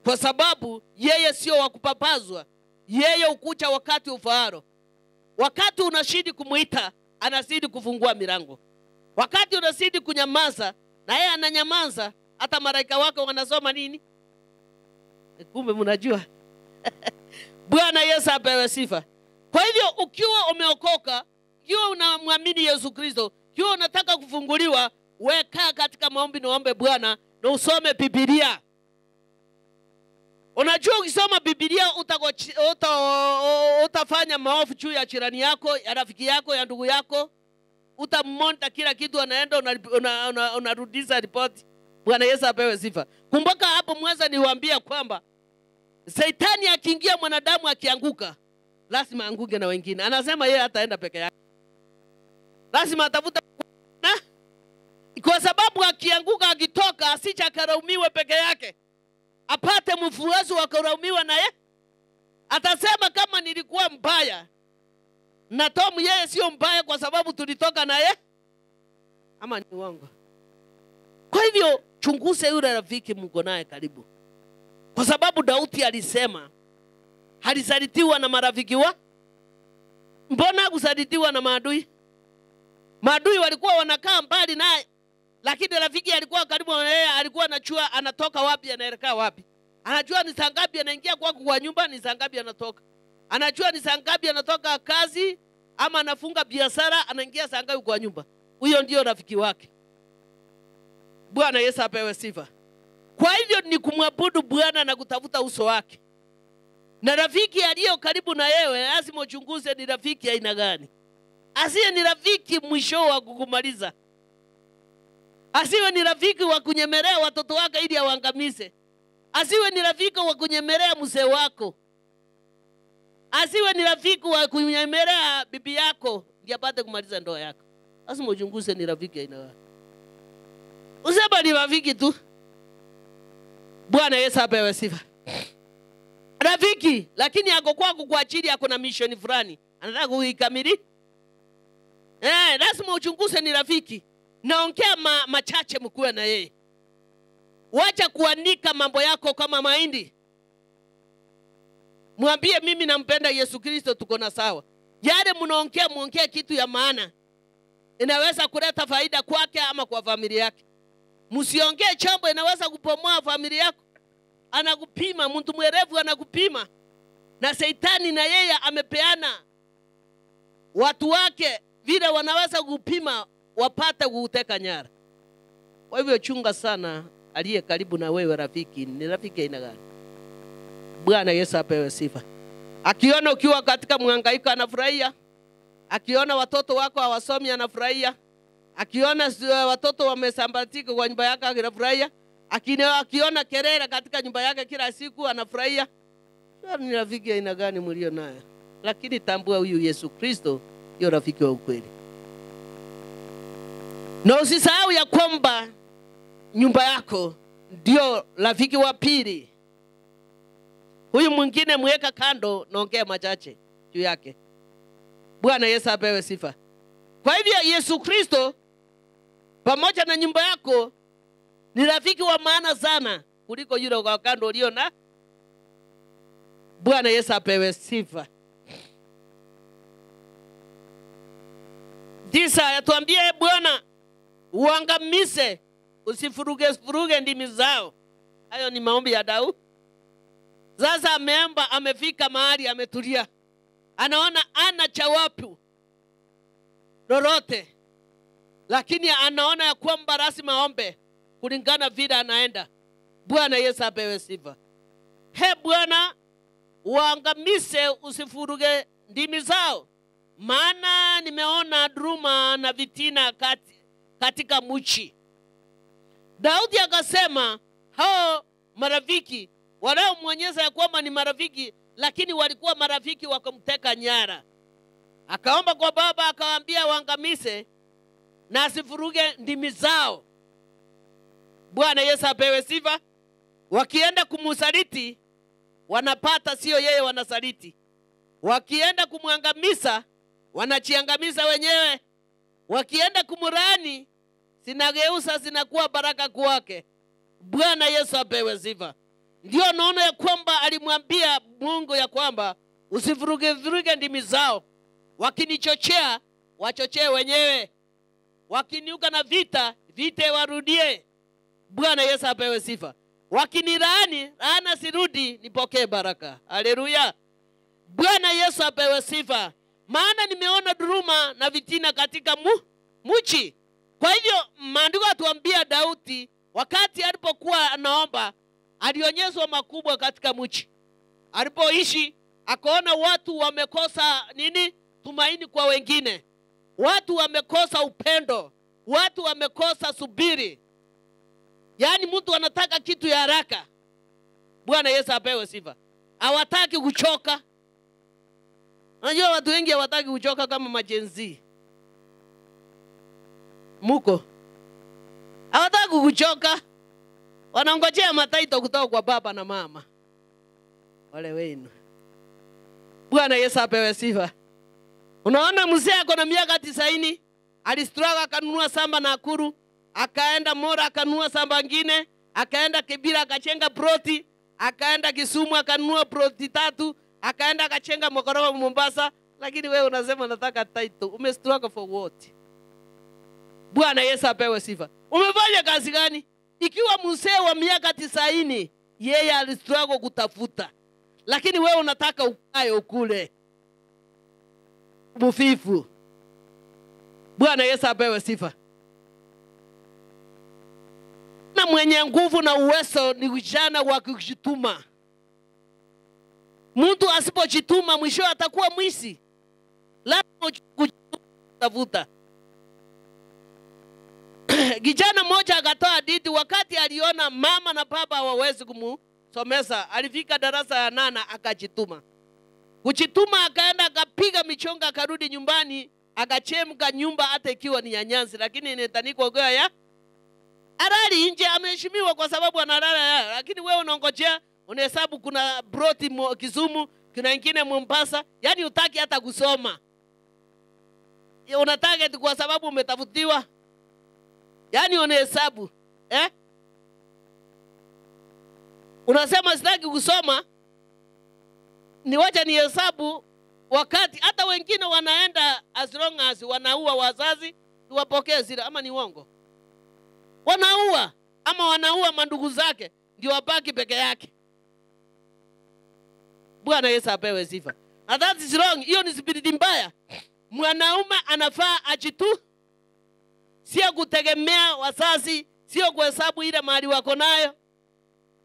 Speaker 1: Kwa sababu yeye sio wa kupapazwa. Yeye ukucha wakati ufaaro. Wakati unashidi kumuita, anazidi kufungua milango. Wakati unazidi kunyamaza, na yeye ananyamaza, hata malaika wake wanasoma nini? Kumbe mnajua. Bwana Yesu apewe sifa. Kwa hivyo ukiwa umeokoka, ukiwa unamwamini Yesu Kristo, ukiwa unataka kufunguliwa, weka katika maombi na ombe Bwana na usome Biblia. Unajua ukisoma Biblia utafanya maovu juu ya jirani yako, ya rafiki yako, ya ndugu yako. Utamonta kila kitu, anaenda unarudisha ripoti. Bwana Yesu apewe sifa. Kumbuka hapo mwanzo niwaambia kwamba Shetani akiingia mwanadamu akianguka, lazima anguke na wengine. Anasema yeye hataenda peke yake. Lazima atafuta kwa sababu akianguka akitoka asije akaraumiwe peke yake. Apate mfuasi wa kuraumiwa naye. Atasema kama nilikuwa mbaya, na Tomu yeye sio mbaya kwa sababu tulitoka naye. Ama ni uongo? Kwa hivyo chunguze yule rafiki mko naye karibu. Kwa sababu Daudi alisema alisalitiwa na marafiki wa. Mbona kusalitiwa na maadui? Maadui walikuwa wanakaa mbali naye, lakini rafiki alikuwa karibu na yeye. Alikuwa anajua anatoka wapi anaelekea wapi. Anajua ni saa ngapi anaingia kwa nyumba, ni saa ngapi anatoka. Anajua ni saa ngapi anatoka kazi ama anafunga biashara, anaingia saa ngapi kwa nyumba. Huyo ndio rafiki wake. Bwana Yesu apewe sifa. Kwa hivyo ni kumwabudu Bwana na kutafuta uso wake. Na rafiki aliyo karibu na yewe lazima uchunguze ni rafiki aina gani. Asiwe ni rafiki mwisho wa kukumaliza. Asiwe ni rafiki wa kunyemelea watoto wake ili awaangamize. Asiwe ni rafiki wa kunyemelea mzee wako. Asiwe ni rafiki wa kunyemelea bibi yako ili apate kumaliza ndoa yako. Lazima uchunguze ni rafiki aina gani. Usema ni rafiki tu. Bwana Yesu apewe sifa. rafiki, lakini ako kwako kwa ajili yako na mission fulani. Anataka kuikamili. Lazima uchunguze ni rafiki. Naongea machache mkuwe na yeye. Wacha kuandika mambo yako kama mahindi. Mwambie mimi nampenda Yesu Kristo, tuko na sawa. Yale mnaongea muongea kitu ya maana. Inaweza kuleta faida kwake ama kwa familia yake. Msiongee jambo inaweza kupomoa familia yako. Anakupima, mtu mwerevu anakupima. Na Shetani na yeye amepeana watu wake vile wanaweza kupima wapate kuteka nyara. Kwa hivyo chunga sana aliye karibu na wewe rafiki. Ni rafiki aina gani? Bwana Yesu apewe sifa. Akiona ukiwa katika mhangaiko anafurahia. Akiona watoto wako hawasomi anafurahia. Akiona watoto wamesambatika kwa nyumba yake anafurahia. Akiona kelele katika nyumba yake kila siku anafurahia. Ni rafiki aina gani mlio naye? Lakini tambua huyu Yesu Kristo ndio rafiki wa ukweli. Na usisahau ya kwamba nyumba yako ndio rafiki wa pili. Huyu mwingine mweka kando, naongea machache juu yake. Bwana Yesu apewe sifa. Kwa hivyo Yesu Kristo pamoja na nyumba yako ni rafiki wa maana sana kuliko yule kwa kando ulio na. Bwana Yesu apewe sifa. Tisa yatuambie Bwana uangamize, usifuruge ndimi zao. Hayo ni maombi ya Daudi. Sasa ameomba, amefika mahali ametulia. Anaona ana jawabu lolote. Lakini anaona ya kwamba lazima aombe kulingana vile anaenda. Bwana Yesu apewe sifa. Bwana uangamize, usifuruge ndimi zao. Maana nimeona dhuluma na vitina katika mji. Daudi akasema hao marafiki wanaomwonyesha ya kwamba ni marafiki, lakini walikuwa marafiki wakamteka nyara. Akaomba kwa Baba akawaambia waangamize na asifuruge ndimi zao. Bwana Yesu apewe sifa. Wakienda kumsaliti wanapata, sio yeye wanasaliti. Wakienda kumwangamiza wanajiangamiza wenyewe. Wakienda kumlaani zinageuza zinakuwa baraka kwake. Bwana Yesu apewe sifa. Ndio naona ya kwamba alimwambia Mungu ya kwamba usivuruge ndimi zao. Wakinichochea wachochee wenyewe. Wakiniuka na vita warudie. Bwana Yesu apewe sifa. Wakinilaani laana sirudi, nipokee baraka. Haleluya. Bwana Yesu apewe sifa. Maana nimeona dhuluma na vitina katika mji. Kwa hivyo maandiko yatuambia Daudi wakati alipokuwa anaomba alionyeshwa makubwa katika mji. Alipoishi akaona watu wamekosa tumaini kwa wengine. Watu wamekosa upendo. Watu wamekosa subiri. Yaani mtu anataka kitu ya haraka. Bwana Yesu apewe sifa. Hawataki kuchoka. Unajua watu wengi hawataki kuchoka kama majenzi. Muko. Hawataki kuchoka. Wanangojea mataito kutoka kwa baba na mama. Wale wenu. Bwana Yesu apewe sifa. Unaona mzee ako na miaka 90, alistruggle akanunua samba Nakuru, akaenda Mora akanunua samba nyingine, akaenda Kibira akachenga ploti, akaenda Kisumu akanunua ploti 3, akaenda akachenga Mokorogo Mombasa, lakini wewe unasema nataka title. Umestruggle for what? Bwana Yesu apewe sifa. Umefanya kazi gani? Ikiwa mzee wa miaka 90 yeye alistruggle kutafuta, lakini wewe unataka ukae ukule mufifu. Bwana Yesu apewe sifa. Na mwenye nguvu na uwezo ni vijana wa kujituma. Mtu asipojituma mwisho atakuwa mwizi. Lazima kutafuta. Kijana mmoja akatoa hadithi wakati aliona mama na baba hawawezi kumsomesha. Alifika darasa ya 8 akajituma. Kujituma akaenda akapiga michonga akarudi nyumbani akachemka nyumba hata ikiwa ni ya nyanzi, lakini inetanikwa goya ya arali nje. Ameheshimiwa kwa sababu analala ya, lakini wewe unangojea Unahesabu kuna broti Kisumu, kuna ingine Mombasa, yani utaki hata kusoma. Unataka tu kwa sababu umetafutiwa. Yani unahesabu, unasema sitaki kusoma, niwacha nihesabu, wakati hata wengine wanaenda as long as wanaua wazazi, tuwapokee zile, ama ni uongo? Wanaua ama wanaua mandugu zake ndio wabaki peke yake. Bwana Yesu apewe sifa. And that is wrong. Hiyo ni spirit mbaya. Mwanaume anafaa ajitu, sio kutegemea wazazi, sio kuhesabu ile mali wako nayo.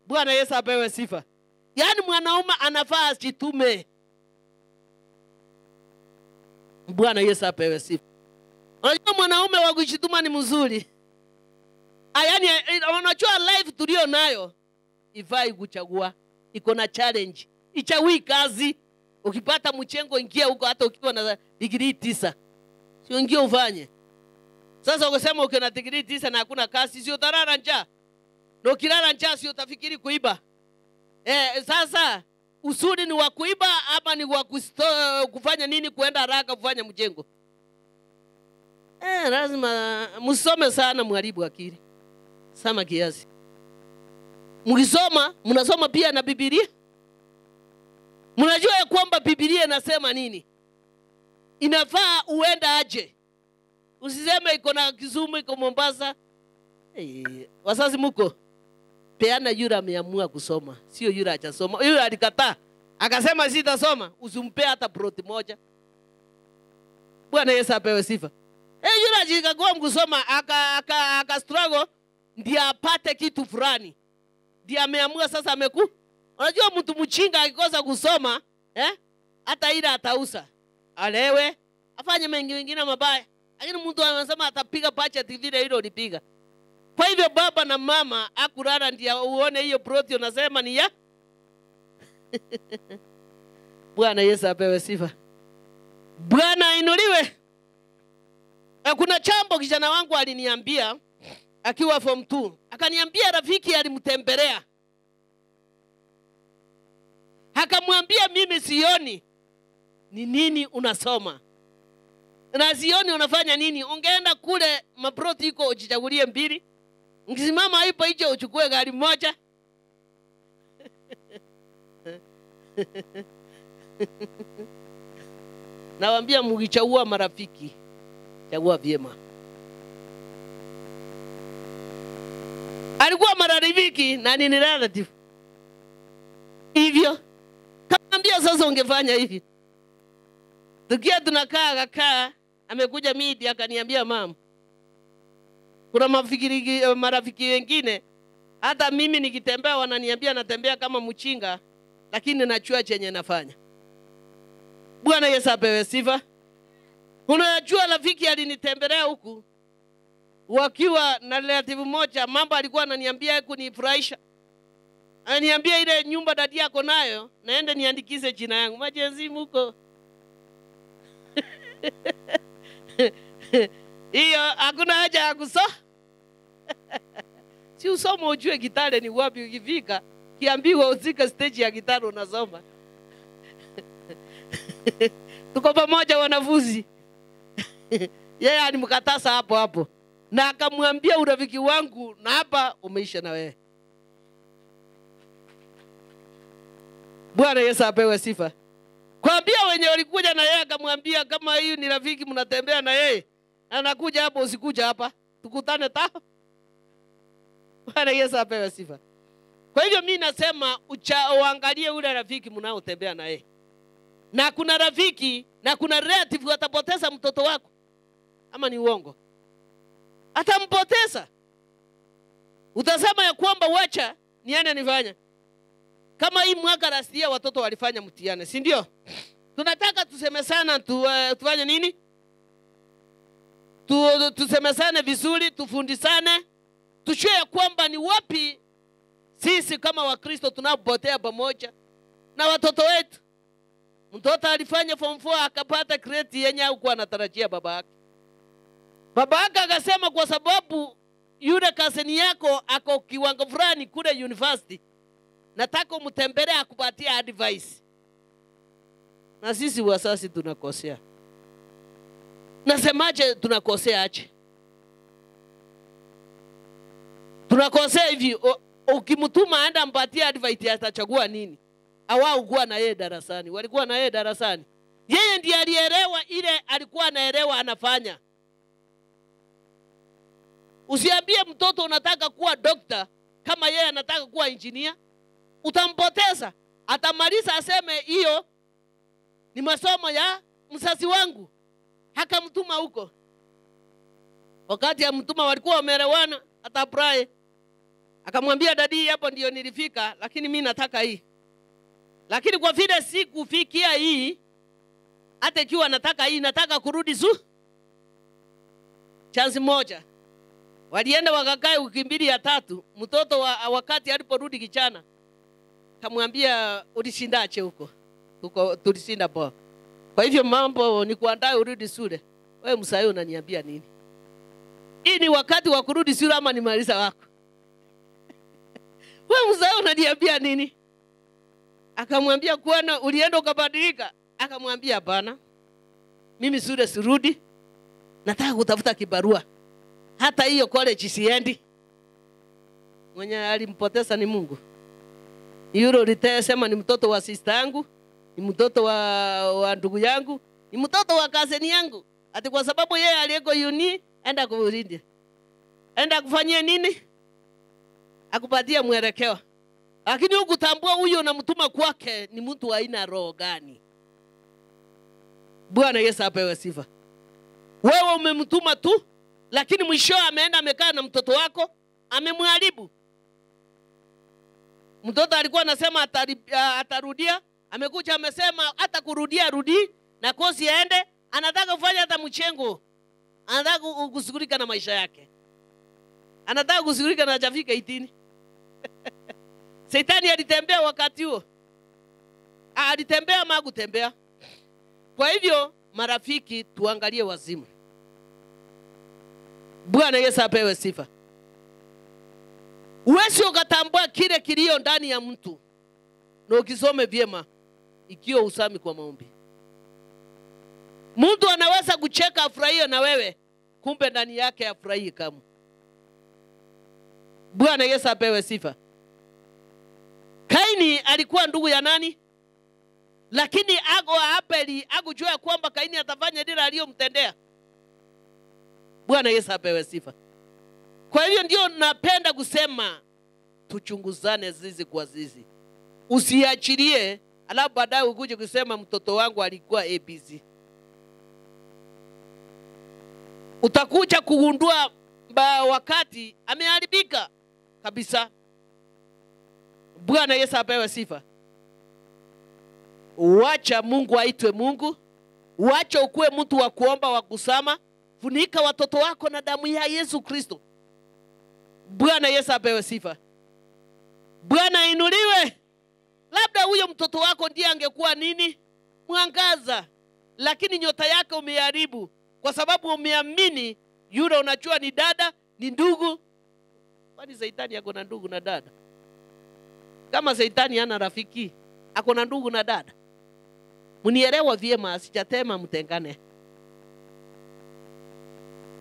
Speaker 1: Bwana Yesu apewe sifa. Yani mwanaume anafaa ajitume. Bwana Yesu apewe sifa. Unajua mwanaume wa kujituma ni mzuri. Yani unajua life tulio nayo ifai kuchagua, iko na challenge. Ichagui kazi. Ukipata mchengo ingia huko, hata ukiwa na degree 9. Sio ingia ufanye. Sasa ukisema uko na degree 9 na hakuna kazi, sio utalala njaa. Na ukilala njaa sio utafikiri kuiba. Sasa usudi ni wa kuiba ama ni wa kufanya nini, kuenda haraka kufanya mjengo? Lazima msome sana, mharibu akili. Sama kiasi. Mkisoma, mnasoma pia na Biblia. Mnajua ya kwamba Biblia inasema nini? Inafaa uenda aje. Usiseme iko na Kisumu, iko Mombasa. Wazazi mko, peana yule ameamua kusoma, sio yule hajasoma. Yule alikataa, akasema sitasoma, usimpe hata ploti moja. Bwana Yesu apewe sifa. Yule ajikagua kusoma, aka struggle ndiye apate kitu fulani. Ndiye ameamua sasa ameku. Unajua mtu mchinga akikosa kusoma, hata ile atausa. Alewe, afanye mengine mabaya. Lakini mtu anasema atapiga budget vile hilo ulipiga. Kwa hivyo baba na mama akulala ndio uone hiyo ploti unasema ni ya. Bwana Yesu apewe sifa. Bwana inuliwe. Kuna jambo kijana wangu aliniambia akiwa form 2. Akaniambia rafiki alimtembelea. Akamwambia mimi sioni ni nini unasoma. Na sioni unafanya nini? Ungeenda kule mabroti iko ujichagulie 2. Ungisimama haipo hicho uchukue gari moja. Nawaambia mkichagua marafiki, chagua vyema. Alikuwa marafiki na ni relative. Hivyo kaambia sasa ungefanya hivi. Tukia tunakaa amekuja midi akaniambia mama, kuna marafiki wengine hata mimi nikitembea wananiambia natembea kama mchinga, lakini najua chenye nafanya. Bwana Yesu apewe sifa. Unajua rafiki alinitembelea huku wakiwa na relative moja, mambo alikuwa ananiambia kunifurahisha. Ananiambia ile nyumba dadi yako nayo, naende niandikize jina yangu. Majenzi mko. Hiyo hakuna haja ya kusoma. Si usoma ujue Kitale ni wapi, ukifika kiambiwa usika stage ya Kitale unasoma. Tuko pamoja wanafunzi. Yeye alimkatasa hapo. Na akamwambia urafiki wangu na hapa umeisha na wewe. Bwana Yesu apewe sifa. Kwambia wenye walikuja na yeye akamwambia kama hiyo ni rafiki mnatembea na yeye, anakuja hapo usikuja hapa, tukutane tao. Bwana Yesu apewe sifa. Kwa hivyo mimi nasema uangalie ule rafiki mnaotembea na yeye. Na kuna rafiki na kuna relative watapoteza mtoto wako. Ama ni uongo? Atampoteza. Utasema ya kwamba wacha niende nifanya. Kama hii mwaka last year watoto walifanya mtihani, si ndio? Tunataka tuseme sana tufanye nini? Tuseme sana vizuri, tufundisane, tujue ya kwamba ni wapi sisi kama Wakristo tunapotea pamoja na watoto wetu. Mtoto alifanya form 4 akapata grade yenye hakuwa anatarajia baba yake. Baba yake akasema kwa sababu yule cousin yako ako kiwango fulani kule university nataka umtembelee akupatie advice. Na sisi wazazi tunakosea. Nasemaje tunakosea aje? Tunakosea hivi, ukimtuma aenda mpatie advice atachagua nini? Hawao kuwa na yeye darasani. Walikuwa na yeye darasani. Yeye ndiye alielewa ile alikuwa anaelewa anafanya. Usiambie mtoto unataka kuwa dokta kama yeye anataka kuwa engineer. Utampoteza. Atamaliza aseme hiyo ni masomo ya mzazi wangu. Hakamtuma huko. Wakati ya mtuma walikuwa wameelewana, ataprai. Akamwambia dadi, hapo ndio nilifika, lakini mimi nataka hii. Lakini kwa vile sikufikia hii, hata ikiwa nataka hii, nataka kurudi chance moja. Walienda wakakaa wiki 2 ya 3, mtoto wakati aliporudi kichana, kamwambia ulishindaje huko? Tulishinda poa. Kwa hivyo mambo ni kuandaa urudi shule. Wewe msai unaniambia nini? Hii ni wakati wa kurudi shule ama nimaliza wako? Wewe msai unaniambia nini? Akamwambia kuona ulienda ukabadilika. Akamwambia hapana. Mimi shule sirudi. Nataka kutafuta kibarua. Hata hiyo college siendi. Mwenye alimpoteza ni Mungu. Yule ulitasema ni mtoto wa sister yangu, ni mtoto wa ndugu yangu, ni mtoto wa kazeni yangu. Ati kwa sababu yeye aliyeko uni, enda kuulinde. Enda kufanyia nini? Akupatia mwelekeo. Lakini ukutambua huyo na mtuma kwake ni mtu wa aina roho gani? Bwana Yesu apewe sifa. Wewe umemtuma tu, lakini mwisho ameenda amekaa na mtoto wako, amemharibu. Mtoto alikuwa anasema atarudia, amekuja amesema hata kurudia rudi na kosi aende, anataka kufanya hata mchengo. Anataka kushughulika na maisha yake. Anataka kushughulika na jafika 18. Shetani alitembea wakati huo. Alitembea ama kutembea. Kwa hivyo marafiki tuangalie wazimu. Bwana Yesu apewe sifa. Uwezi ukatambua kile kilio ndani ya mtu. Na ukisome vyema ikiwa usami kwa maombi. Mtu anaweza kucheka afurahie na wewe, kumbe ndani yake afurahie kama. Bwana Yesu apewe sifa. Kaini alikuwa ndugu ya nani? Lakini Abeli hakujua kwamba Kaini atafanya lile aliyomtendea. Bwana Yesu apewe sifa. Kwa hivyo ndio napenda kusema tuchunguzane zizi kwa zizi. Usiachilie alafu baadaye ukuje kusema mtoto wangu alikuwa ABC. Utakuja kugundua wakati ameharibika kabisa. Bwana Yesu apewe sifa. Wacha Mungu aitwe Mungu. Wacha ukue mtu wa kuomba wa kusama. Funika watoto wako na damu ya Yesu Kristo. Bwana Yesu apewe sifa. Bwana inuliwe. Labda huyo mtoto wako ndiye angekuwa nini? Mwangaza. Lakini nyota yake umeharibu kwa sababu umeamini yule unajua ni dada, ni ndugu. Kwani Shetani yako na ndugu na dada? Kama Shetani hana rafiki, ako na ndugu na dada. Mnielewa vyema, asijatema mtengane.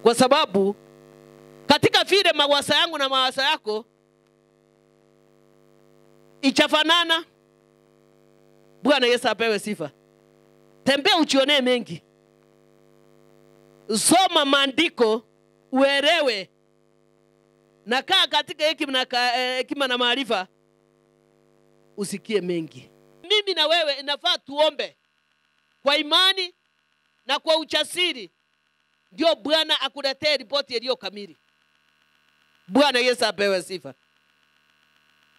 Speaker 1: Kwa sababu katika vile mawazo yangu na mawazo yako ichafanana. Bwana Yesu apewe sifa. Tembea uchione mengi. Soma maandiko uelewe. Na kaa katika hekima na maarifa usikie mengi. Mimi na wewe inafaa tuombe kwa imani na kwa uchasiri. Ndio Bwana akuletee ripoti iliyo kamili. Bwana Yesu apewe sifa.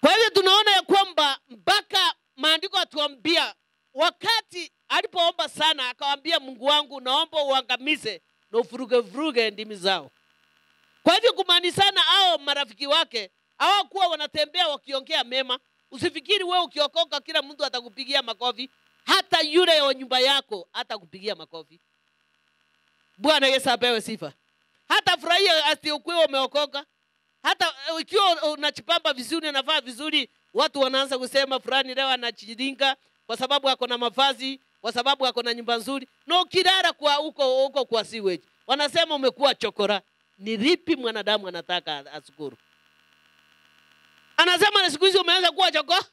Speaker 1: Kwa hivyo tunaona ya kwamba mpaka maandiko atuambia wakati alipoomba sana akawaambia Mungu wangu naomba uangamize na ufuruge ndimi zao. Kwa hivyo kumaanisha hao marafiki wake hawakuwa wanatembea wakiongea mema. Usifikiri wewe ukiokoka kila mtu atakupigia makofi, hata yule wa nyumba yako atakupigia makofi. Bwana Yesu apewe sifa. Hata furahia ati ukiwa umeokoka. Hata ikiwa unachipamba vizuri, unavaa vizuri, Watu wanaanza kusema fulani leo anachiringa kwa sababu ako na mavazi, kwa sababu ako na nyumba nzuri. Na ukilala kwa huko kwa sewage, wanasema umekuwa chokora. Ni lipi mwanadamu anataka ashukuru? Anasema na siku hizi umeanza kuwa chokora.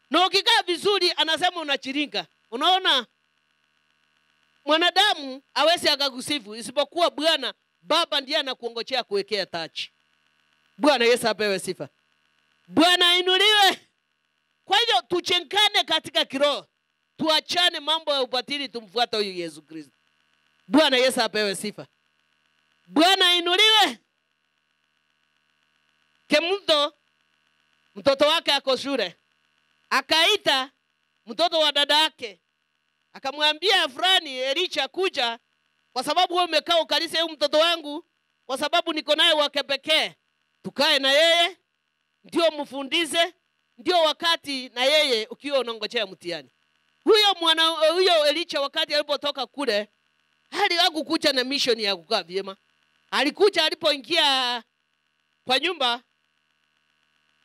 Speaker 1: Na ukikaa vizuri anasema unachiringa. Unaona? Mwanadamu hawezi akakusifu isipokuwa Bwana Baba ndiye anakuongojea kuwekea taji. Bwana Yesu apewe sifa. Bwana ainuliwe. Kwa hivyo tuchengane katika kiroho. Tuachane mambo ya ubatili, tumfuate huyu Yesu Kristo. Bwana Yesu apewe sifa. Bwana ainuliwe. Kemuto mtoto wake ako shule. Akaita mtoto wa dada yake. Akamwambia fulani, Elisha kuja kwa sababu wewe umekaa ukalise huyu mtoto wangu kwa sababu niko naye wake pekee. Tukae na yeye ndio mfundize, ndio wakati na yeye ukiwa unangojea mtihani. Huyo Elisha wakati alipotoka kule, hakukuja na mission ya kukaa vyema. Alikuja alipoingia kwa nyumba,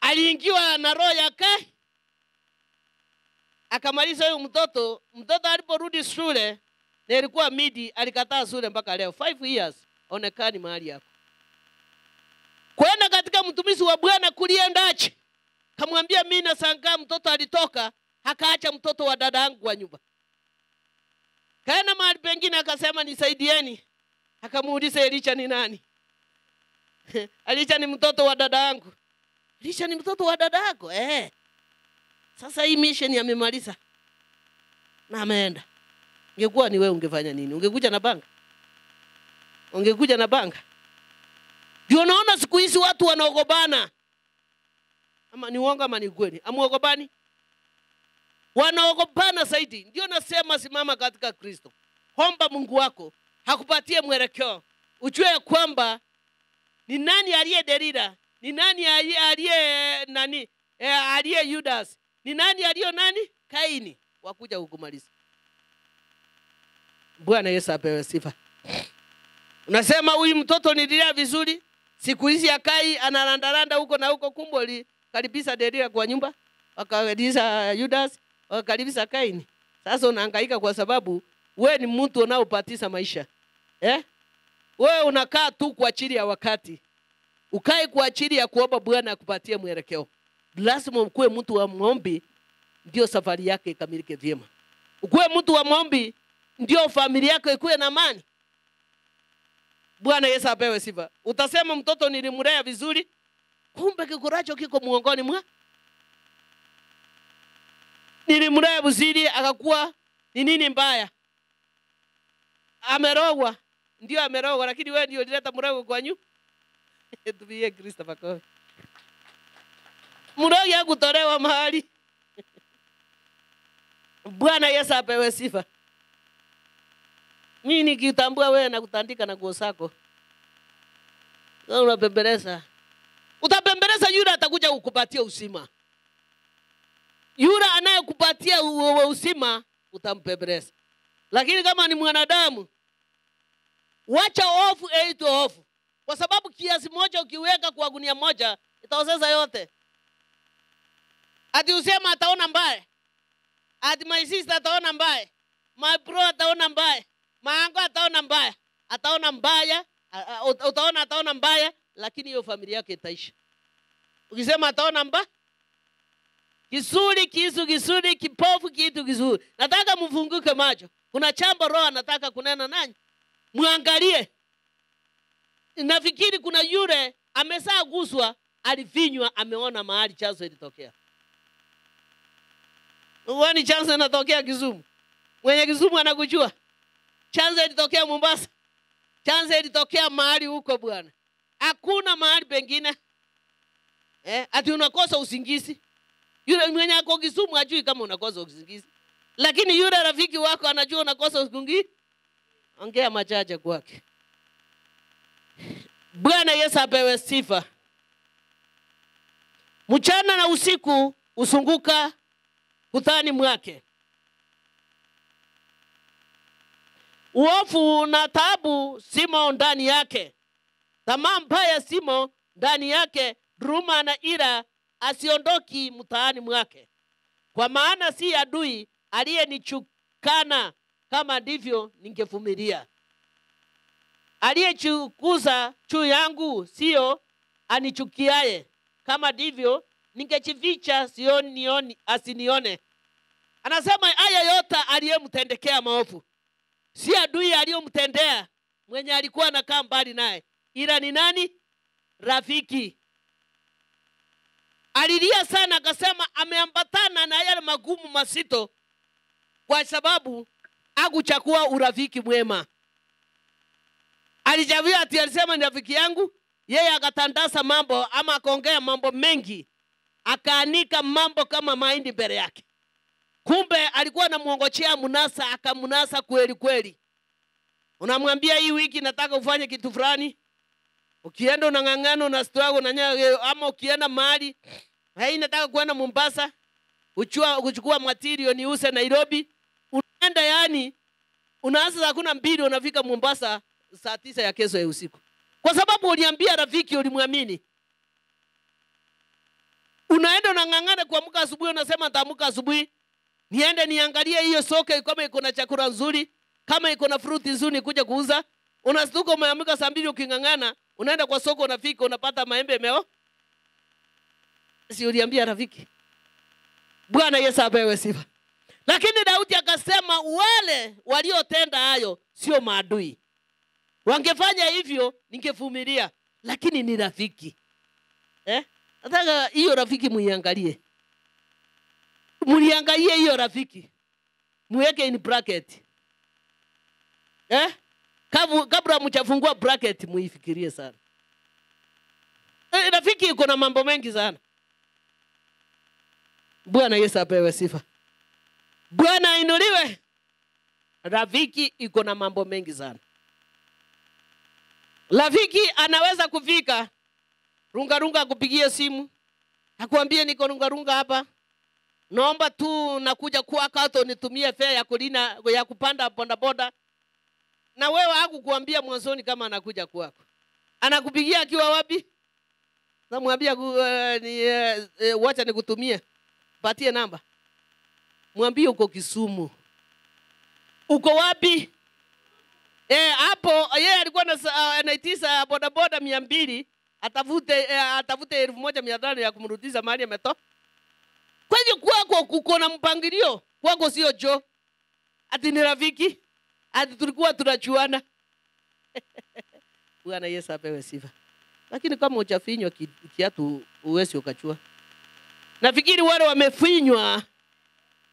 Speaker 1: aliingiwa na roho ya Kai. Akamaliza huyo mtoto. Mtoto aliporudi shule, na ilikuwa midi, alikataa shule mpaka leo. 5 years onekani mahali yako. Kwenda katika mtumishi wa Bwana kuliendaje? Kamwambia mimi na sanga mtoto alitoka, akaacha mtoto wa dada yangu kwa nyumba. Kaenda mahali pengine akasema nisaidieni. Akamuuliza Elisha ni nani? Elisha ni mtoto wa dada yangu. Elisha ni mtoto wa dada yako? Sasa hii mission yamemaliza. Na ameenda. Ungekuwa ni wewe ungefanya nini? Ungekuja na banga? Ungekuja na banga? Ndio naona siku hizi watu wanaogopana. Ama ni uongo ama ni kweli? Amuogopani? Wanaogopana zaidi. Ndio nasema simama katika Kristo. Omba Mungu wako hakupatie mwelekeo. Ujue kwamba ni nani aliye Delila? Ni nani aliye Judas? Ni nani aliyo nani? Kaini. Wakuja kukumaliza. Bwana Yesu apewe sifa. Unasema huyu mtoto nililea vizuri. Siku hizi akai analandalanda huko na huko, kumbe karibisa Delila kwa nyumba. Wakaribisa Judas, wakaribisa Kaini. Sasa unahangaika kwa sababu wewe ni mtu unaopatisa maisha. Wewe unakaa tu kwa ajili ya wakati. Ukae kwa ajili ya kuomba Bwana akupatie mwelekeo. Lazima ukue mtu wa maombi ndio safari yake ikamilike vyema. Ukue mtu wa maombi ndio familia yako ikuwe na amani. Bwana Yesu apewe sifa. Utasema mtoto nilimlea vizuri, kumbe kikuracho kiko muongoni mwa. Nilimlea vizuri akakuwa ni nini mbaya? Amerogwa. Ndio amerogwa, lakini wewe ndio ulileta mrogo kwa nyumba. Tubie Kristo pako. Mrogo ya kutolewa mahali. Bwana Yesu apewe sifa. Mimi nikitambua wewe na kutandika na nguo zako. Wewe unapembeleza. Utapembeleza yule atakuja kukupatia usima. Yule anayekupatia usima utampembeleza. Lakini kama ni mwanadamu, wacha hofu aitwe hofu. Kwa sababu kiasi moja ukiweka kwa gunia moja, itaozeza yote. Ati usema ataona mbaya. Ati my sister ataona mbaya. My bro ataona mbaya. Maango ataona mbaya. Ataona mbaya. Utaona ataona mbaya. Lakini hiyo familia yake itaisha. Ukisema ataona mbaya. Kisuri, kipofu, kitu kizuri. Nataka mfunguke macho. Kuna chambo roho nataka kunena nanyi. Muangalie. Nafikiri kuna yule amesaa guswa, alifinywa, ameona mahali chanzo ilitokea. Uwani chanzo inatokea Kisumu. Mwenye Kisumu anakujua. Chanzo ilitokea Mombasa. Chanzo ilitokea mahali huko bwana. Hakuna mahali pengine. Ati unakosa usingizi. Yule mwenye ako Kisumu hajui kama unakosa usingizi. Lakini yule rafiki wako anajua unakosa usingizi. Ongea machache kwake. Bwana Yesu apewe sifa. Mchana na usiku usunguka kutani mwake. Uofu na taabu simo ndani yake. Tamaa mbaya simo ndani yake. Dhuluma na ira asiondoki mtaani mwake. Kwa maana si adui aliyenichukana kama ndivyo ningevumilia. Aliyechukuza juu yangu sio anichukiaye, kama ndivyo ningejificha asinione. Anasema haya yote aliyemtendekea maovu si adui aliyomtendea mwenye alikuwa anakaa mbali naye, ila ni nani? Rafiki. Alilia sana akasema ameambatana na yale magumu mazito kwa sababu hakuchukua urafiki mwema. Alijavia ati alisema ni rafiki yangu, yeye akatandaza mambo ama akaongea mambo mengi, akaanika mambo kama mahindi mbele yake. Kumbe alikuwa anamuongojea munasa, akamunasa kweli kweli. Unamwambia hii wiki nataka ufanye kitu fulani, ukienda unang'ang'ana na struggle na nyayo, ama ukienda mahali hai nataka kwenda Mombasa, uchukua material niuse Nairobi, unaenda yani unaanza saa 12 unafika Mombasa saa 9 ya kesho ya usiku. Kwa sababu uliambia rafiki, ulimwamini. Unaenda unang'ang'ana kuamka asubuhi, unasema nitaamka asubuhi niende niangalie hiyo soko kama iko na chakula nzuri, kama iko na fruit nzuri kuja kuuza. Unastuka umeamka saa 2 uking'ang'ana, unaenda kwa soko, unafika unapata maembe meo. Si uliambia rafiki? Bwana Yesu apewe sifa. Lakini Daudi akasema wale waliotenda hayo sio maadui. Wangefanya hivyo ningevumilia, lakini ni rafiki. Nataka hiyo rafiki muiangalie. Muliangalie hiyo rafiki. Muweke in bracket. Kabla mchafungua bracket muifikirie sana. Rafiki iko na mambo mengi sana. Bwana Yesu apewe sifa. Bwana ainuliwe. Rafiki iko na mambo mengi sana. Rafiki anaweza kufika runga kupigia simu, akwambie niko runga hapa, naomba tu nakuja kwako hata nitumie fare ya kupanda bodaboda. Na wewe hakukuambia mwanzoni kama anakuja kwako. Anakupigia akiwa wapi? Namwambia wacha nikutumie. Patie namba. Mwambie uko Kisumu. Uko wapi? Hapo yeye alikuwa anaitisha bodaboda 200, atafute 1500 ya kumrudisha mahali ametoka. Kwa hivyo kwako kuko na mpangilio. Kwako sio jo. Ati ni rafiki. Ati tulikuwa tunachuana. Bwana Yesu apewe sifa. Lakini kama hujafinywa kiatu uwezi ukachua. Nafikiri wale wamefinywa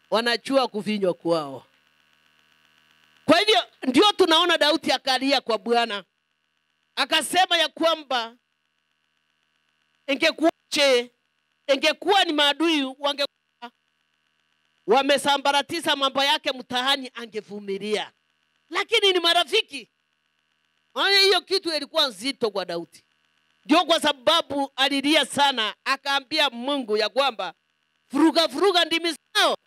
Speaker 1: wanachua kufinywa kwao. Kwa hivyo ndio tunaona Daudi akalia kwa Bwana. Akasema ya kwamba ingekuwa ni maadui wangekuwa wamesambaratisha mambo yake mtaani, angevumilia. Lakini ni marafiki. Hiyo kitu ilikuwa nzito kwa Daudi. Ndio kwa sababu alilia sana, akaambia Mungu ya kwamba furuga ndimi zao.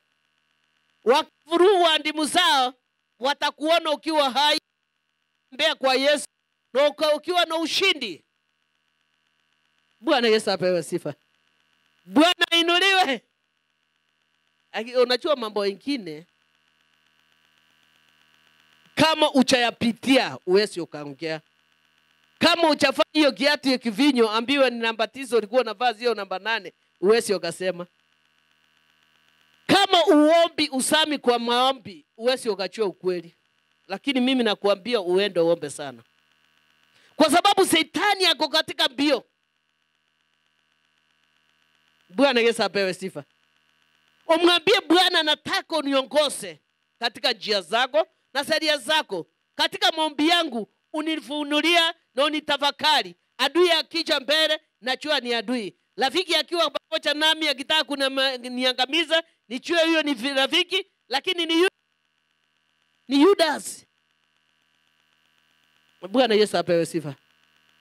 Speaker 1: Wakivuruga ndimi zao watakuona ukiwa hai mbele kwa Yesu na ukiwa na ushindi. Bwana Yesu apewe sifa. Bwana inuliwe. Unajua mambo mengine kama uchayapitia uwezi ukaongea. Kama uchafanya hiyo kiatu ya kivinyo ambiwa ni namba 9 ulikuwa unavaa hiyo namba 8 uwezi ukasema. Kama uombi usami kwa maombi uwezi ukachua ukweli. Lakini mimi nakuambia uende uombe sana. Kwa sababu Shetani yako katika mbio. Bwana Yesu apewe sifa. Umwambie Bwana, nataka uniongoze katika njia zako na sheria zako. Katika maombi yangu unifunulia na unitafakari. Adui akija mbele najua ni adui. Rafiki akiwa pamoja nami akitaka kuniangamiza nijue hiyo ni rafiki, lakini ni Judas. Bwana Yesu apewe sifa.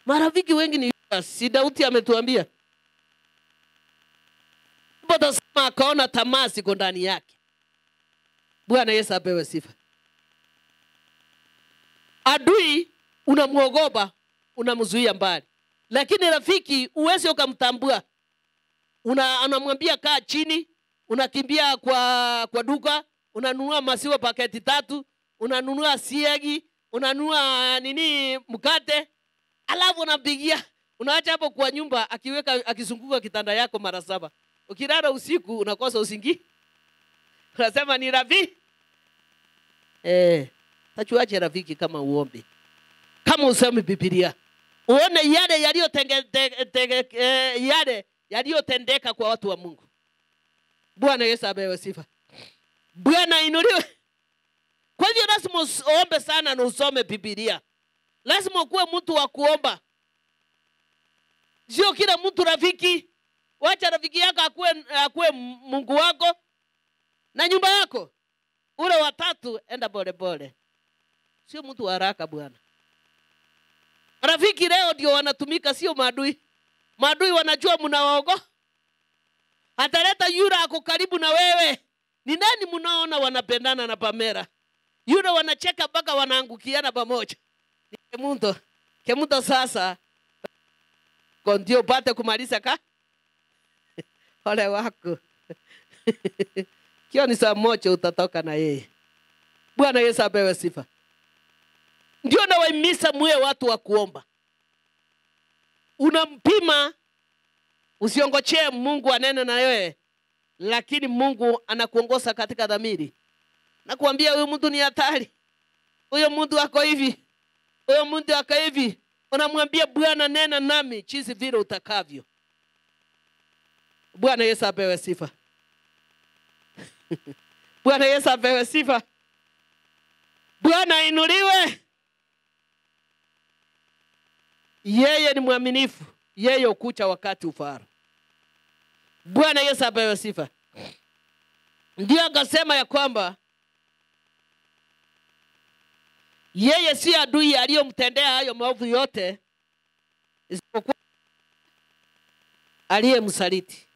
Speaker 1: Marafiki wengi ni Judas. Si Daudi ametuambia. Sema akaona tamaa iko ndani yake. Bwana Yesu apewe sifa. Adui unamuogopa, unamzuia mbali. Lakini rafiki uwezi ukamtambua. Anamwambia kaa chini, unakimbia kwa duka, unanunua maziwa paketi 3, unanunua siagi, unanunua mkate, alafu unapigia, unaacha hapo kwa nyumba akizunguka kitanda yako mara 7. Ukilala usiku unakosa usingizi. Unasema ni rafiki. Tachuache rafiki kama uombe. Kama usome Biblia. Uone yale yaliyotendeka kwa watu wa Mungu. Bwana Yesu apewe sifa. Bwana inuliwe. Kwa hivyo lazima uombe sana na usome Biblia. Lazima kuwe mtu wa kuomba. Sio kila mtu rafiki. Wacha rafiki yako akuwe Mungu wako na nyumba yako. Ule wa 3 enda pole pole. Sio mtu wa haraka bwana. Rafiki leo ndio wanatumika, sio maadui. Maadui wanajua mnaogo. Ataleta yule ako karibu na wewe. Ni nani mnaona wanapendana na Pamela? Yule wanacheka mpaka wanaangukiana pamoja. Ni Kemuto sasa. Kwa ndio pate kumaliza ole wako. Kio ni saa moja utatoka na yeye. Bwana Yesu apewe sifa. Ndio nawahimiza muwe watu wa kuomba. Unampima, usiongochee Mungu anene na wewe, lakini Mungu anakuongoza katika dhamiri. Nakuambia huyu mtu ni hatari. Huyo mtu ako hivi. Huyo mtu ako hivi. Unamwambia Bwana nena nami jinsi vile utakavyo. Bwana Yesu apewe sifa. Bwana Yesu apewe sifa. Bwana inuliwe. Yeye ni mwaminifu. Yeye ukucha wakati ufaao. Bwana Yesu apewe sifa. Ndio akasema ya kwamba yeye si adui aliyomtendea hayo maovu yote, isipokuwa aliyemsaliti.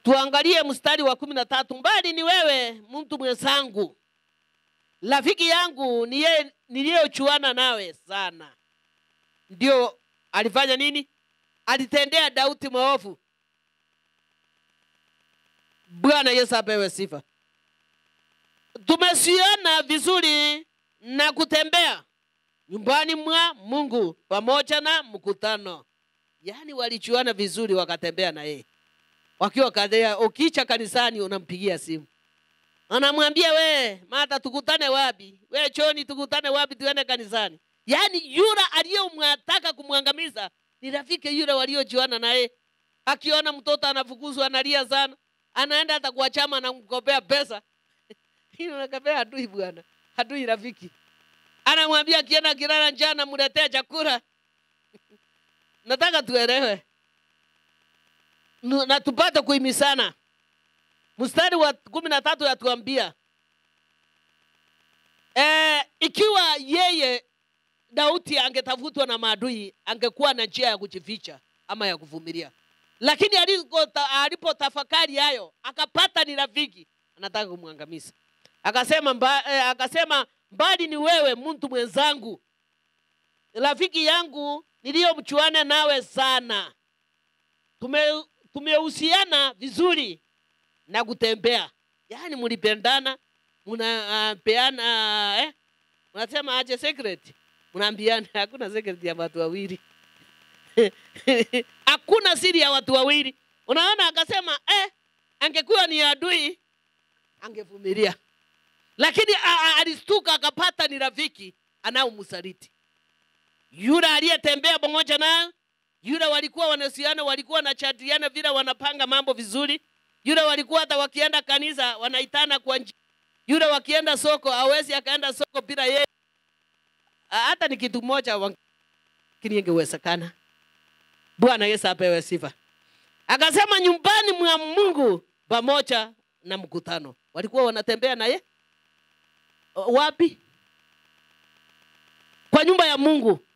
Speaker 1: Tuangalie mstari wa 13. Mbali ni wewe mtu mwenzangu, rafiki yangu ni yeye niliyochuana nawe sana. Ndio alifanya nini? Alitendea Daudi maovu. Bwana Yesu apewe sifa. Tumesiona vizuri na kutembea nyumbani mwa Mungu pamoja na mkutano. Yaani walichuana vizuri wakatembea na yeye. Wakiwa kadea, ukicha kanisani unampigia simu. Anamwambia we, Martha tukutane wapi? We Choni tukutane wapi tuende kanisani? Yaani yule aliyemtaka kumwangamiza ni rafiki yule waliojuana naye. Akiona mtoto anafukuzwa analia sana, anaenda hata kwa chama na kumkopea pesa. Hilo nakapea adui bwana. Adui rafiki. Anamwambia akienda kilala njaa namletea chakula. Nataka tuelewe. Na tupate kuhimizana. Mstari wa 13 yatuambia ikiwa yeye Daudi angetafutwa na maadui, angekuwa na njia ya kujificha ama ya kuvumilia. Lakini alipotafakari hayo, akapata ni rafiki anataka kumwangamiza. Akasema mbali ni wewe mtu mwenzangu, rafiki yangu niliyomchuana nawe sana. Tumehusiana vizuri na kutembea. Yaani mlipendana, mnapeana unasema aje secret? Mnaambiana, hakuna secret ya watu wawili. Hakuna siri ya watu wawili. Unaona akasema angekuwa ni adui angevumilia. Lakini alistuka akapata ni rafiki anaomsaliti. Yule aliyetembea pamoja naye, yule walikuwa wanasiana, walikuwa na chatiana vile wanapanga mambo vizuri. Yule walikuwa hata wakienda kanisa wanaitana kwa njia. Yule wakienda soko hawezi akaenda soko bila yeye. Hata ni kitu moja ingewezekana. Bwana Yesu apewe sifa. Akasema nyumbani mwa Mungu pamoja na mkutano. Walikuwa wanatembea na yeye. Wapi? Kwa nyumba ya Mungu.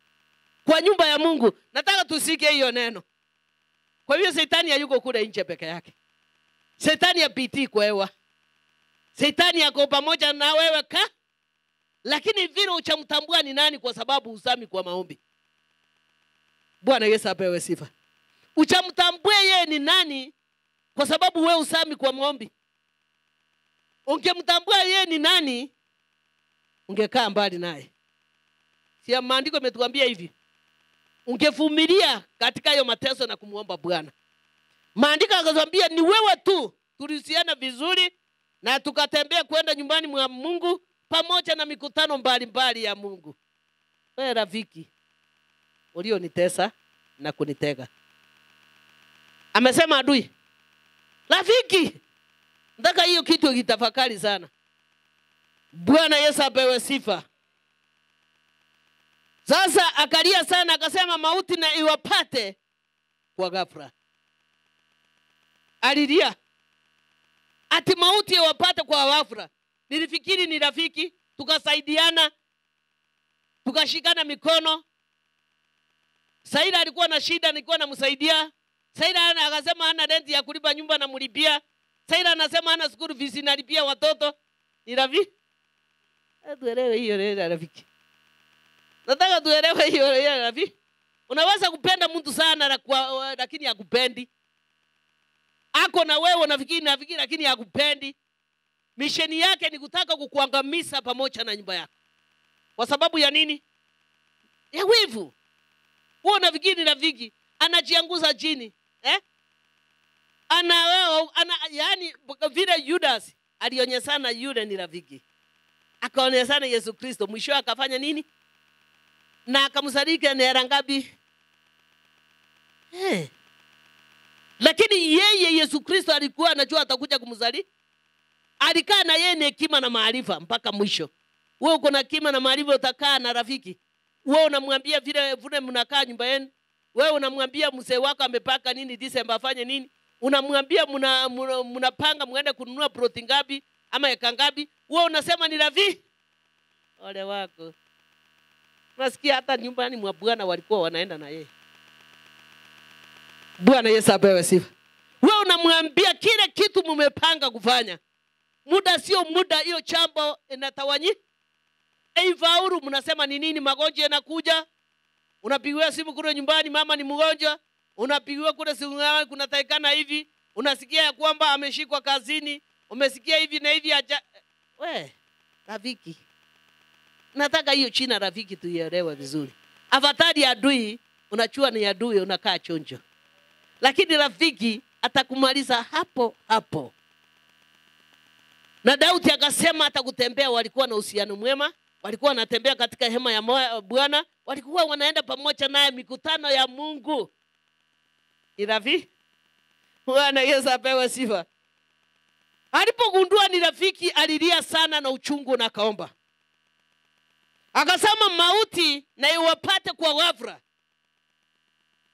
Speaker 1: Kwa nyumba ya Mungu. Nataka tusike hiyo neno. Kwa hiyo Shetani hayuko kule nje peke yake. Shetani hapitii kwa hewa. Shetani yako pamoja na wewe lakini vile uchamtambua ni nani kwa sababu usami kwa maombi. Bwana Yesu apewe sifa. Uchamtambue yeye ni nani kwa sababu wewe usami kwa maombi. Ungemtambua yeye ni nani, ungekaa mbali naye. Si maandiko imetuambia hivi? Ungevumilia katika hiyo mateso na kumuomba Bwana. Maandiko yakatuambia ni wewe tu tulihusiana vizuri na tukatembea kwenda nyumbani mwa Mungu pamoja na mikutano mbalimbali ya Mungu. Wewe rafiki ulionitesa na kunitega. Amesema adui. Rafiki, nataka hiyo kitu kitafakari sana. Bwana Yesu apewe sifa. Sasa akalia sana akasema mauti na iwapate kwa ghafla. Alilia. Ati mauti iwapate kwa ghafla. Nilifikiri ni rafiki, tukasaidiana, tukashikana mikono. Saida alikuwa na shida, nilikuwa namsaidia. Saida akasema hana renti ya kulipa nyumba na mlipia. Saida anasema hana school fees nalipia watoto. Ni rafiki? Tuelewe hiyo rafiki. Nataka tuelewe hiyo rafiki. Unaweza kupenda mtu sana lakini hakupendi. Ako na wewe unafikiri lakini hakupendi. Misheni yake ni kutaka kukuangamiza pamoja na nyumba yako. Kwa sababu ya nini? Ya wivu. Wewe unafikiri rafiki anajianguza chini, yani vile Judas alionyeshana yule ni rafiki. Akaonyeshana Yesu Kristo, mwisho akafanya nini? Na akamsadiki na hela ngapi? Lakini yeye Yesu Kristo alikuwa anajua atakuja kumzali. Alikaa na yeye ni hekima na maarifa mpaka mwisho. Wewe uko na hekima na maarifa utakaa na rafiki. Wewe unamwambia vile mnakaa nyumba yenu. Wewe unamwambia mzee wako amepaka nini December afanye nini? Unamwambia mnapanga muende kununua ploti ngapi ama eka ngapi? Wewe unasema ni rafiki. Ole wako. Unasikia hata nyumbani mwa Bwana walikuwa wanaenda na yeye. Bwana Yesu apewe sifa. Wewe unamwambia kile kitu mmepanga kufanya. Muda sio muda, hiyo chambo inatawanyi. Eifaulu mnasema ni nini, magonjwa yanakuja. Unapigiwa simu kule nyumbani mama ni mgonjwa. Unapigiwa kule simu kuna taikana hivi. Unasikia ya kwamba ameshikwa kazini. Umesikia hivi na hivi rafiki. Nataka hiyo china rafiki tuielewe vizuri. Afadhali adui, unachua ni adui unakaa chonjo. Lakini rafiki atakumaliza hapo hapo. Na Daudi akasema atakutembea, walikuwa na uhusiano mwema, walikuwa wanatembea katika hema ya Bwana, walikuwa wanaenda pamoja naye mikutano ya Mungu. Ni rafiki? Bwana Yesu apewe sifa. Alipogundua ni rafiki alilia sana na uchungu na kaomba. Akasema mauti na iwapate kwa ghafla.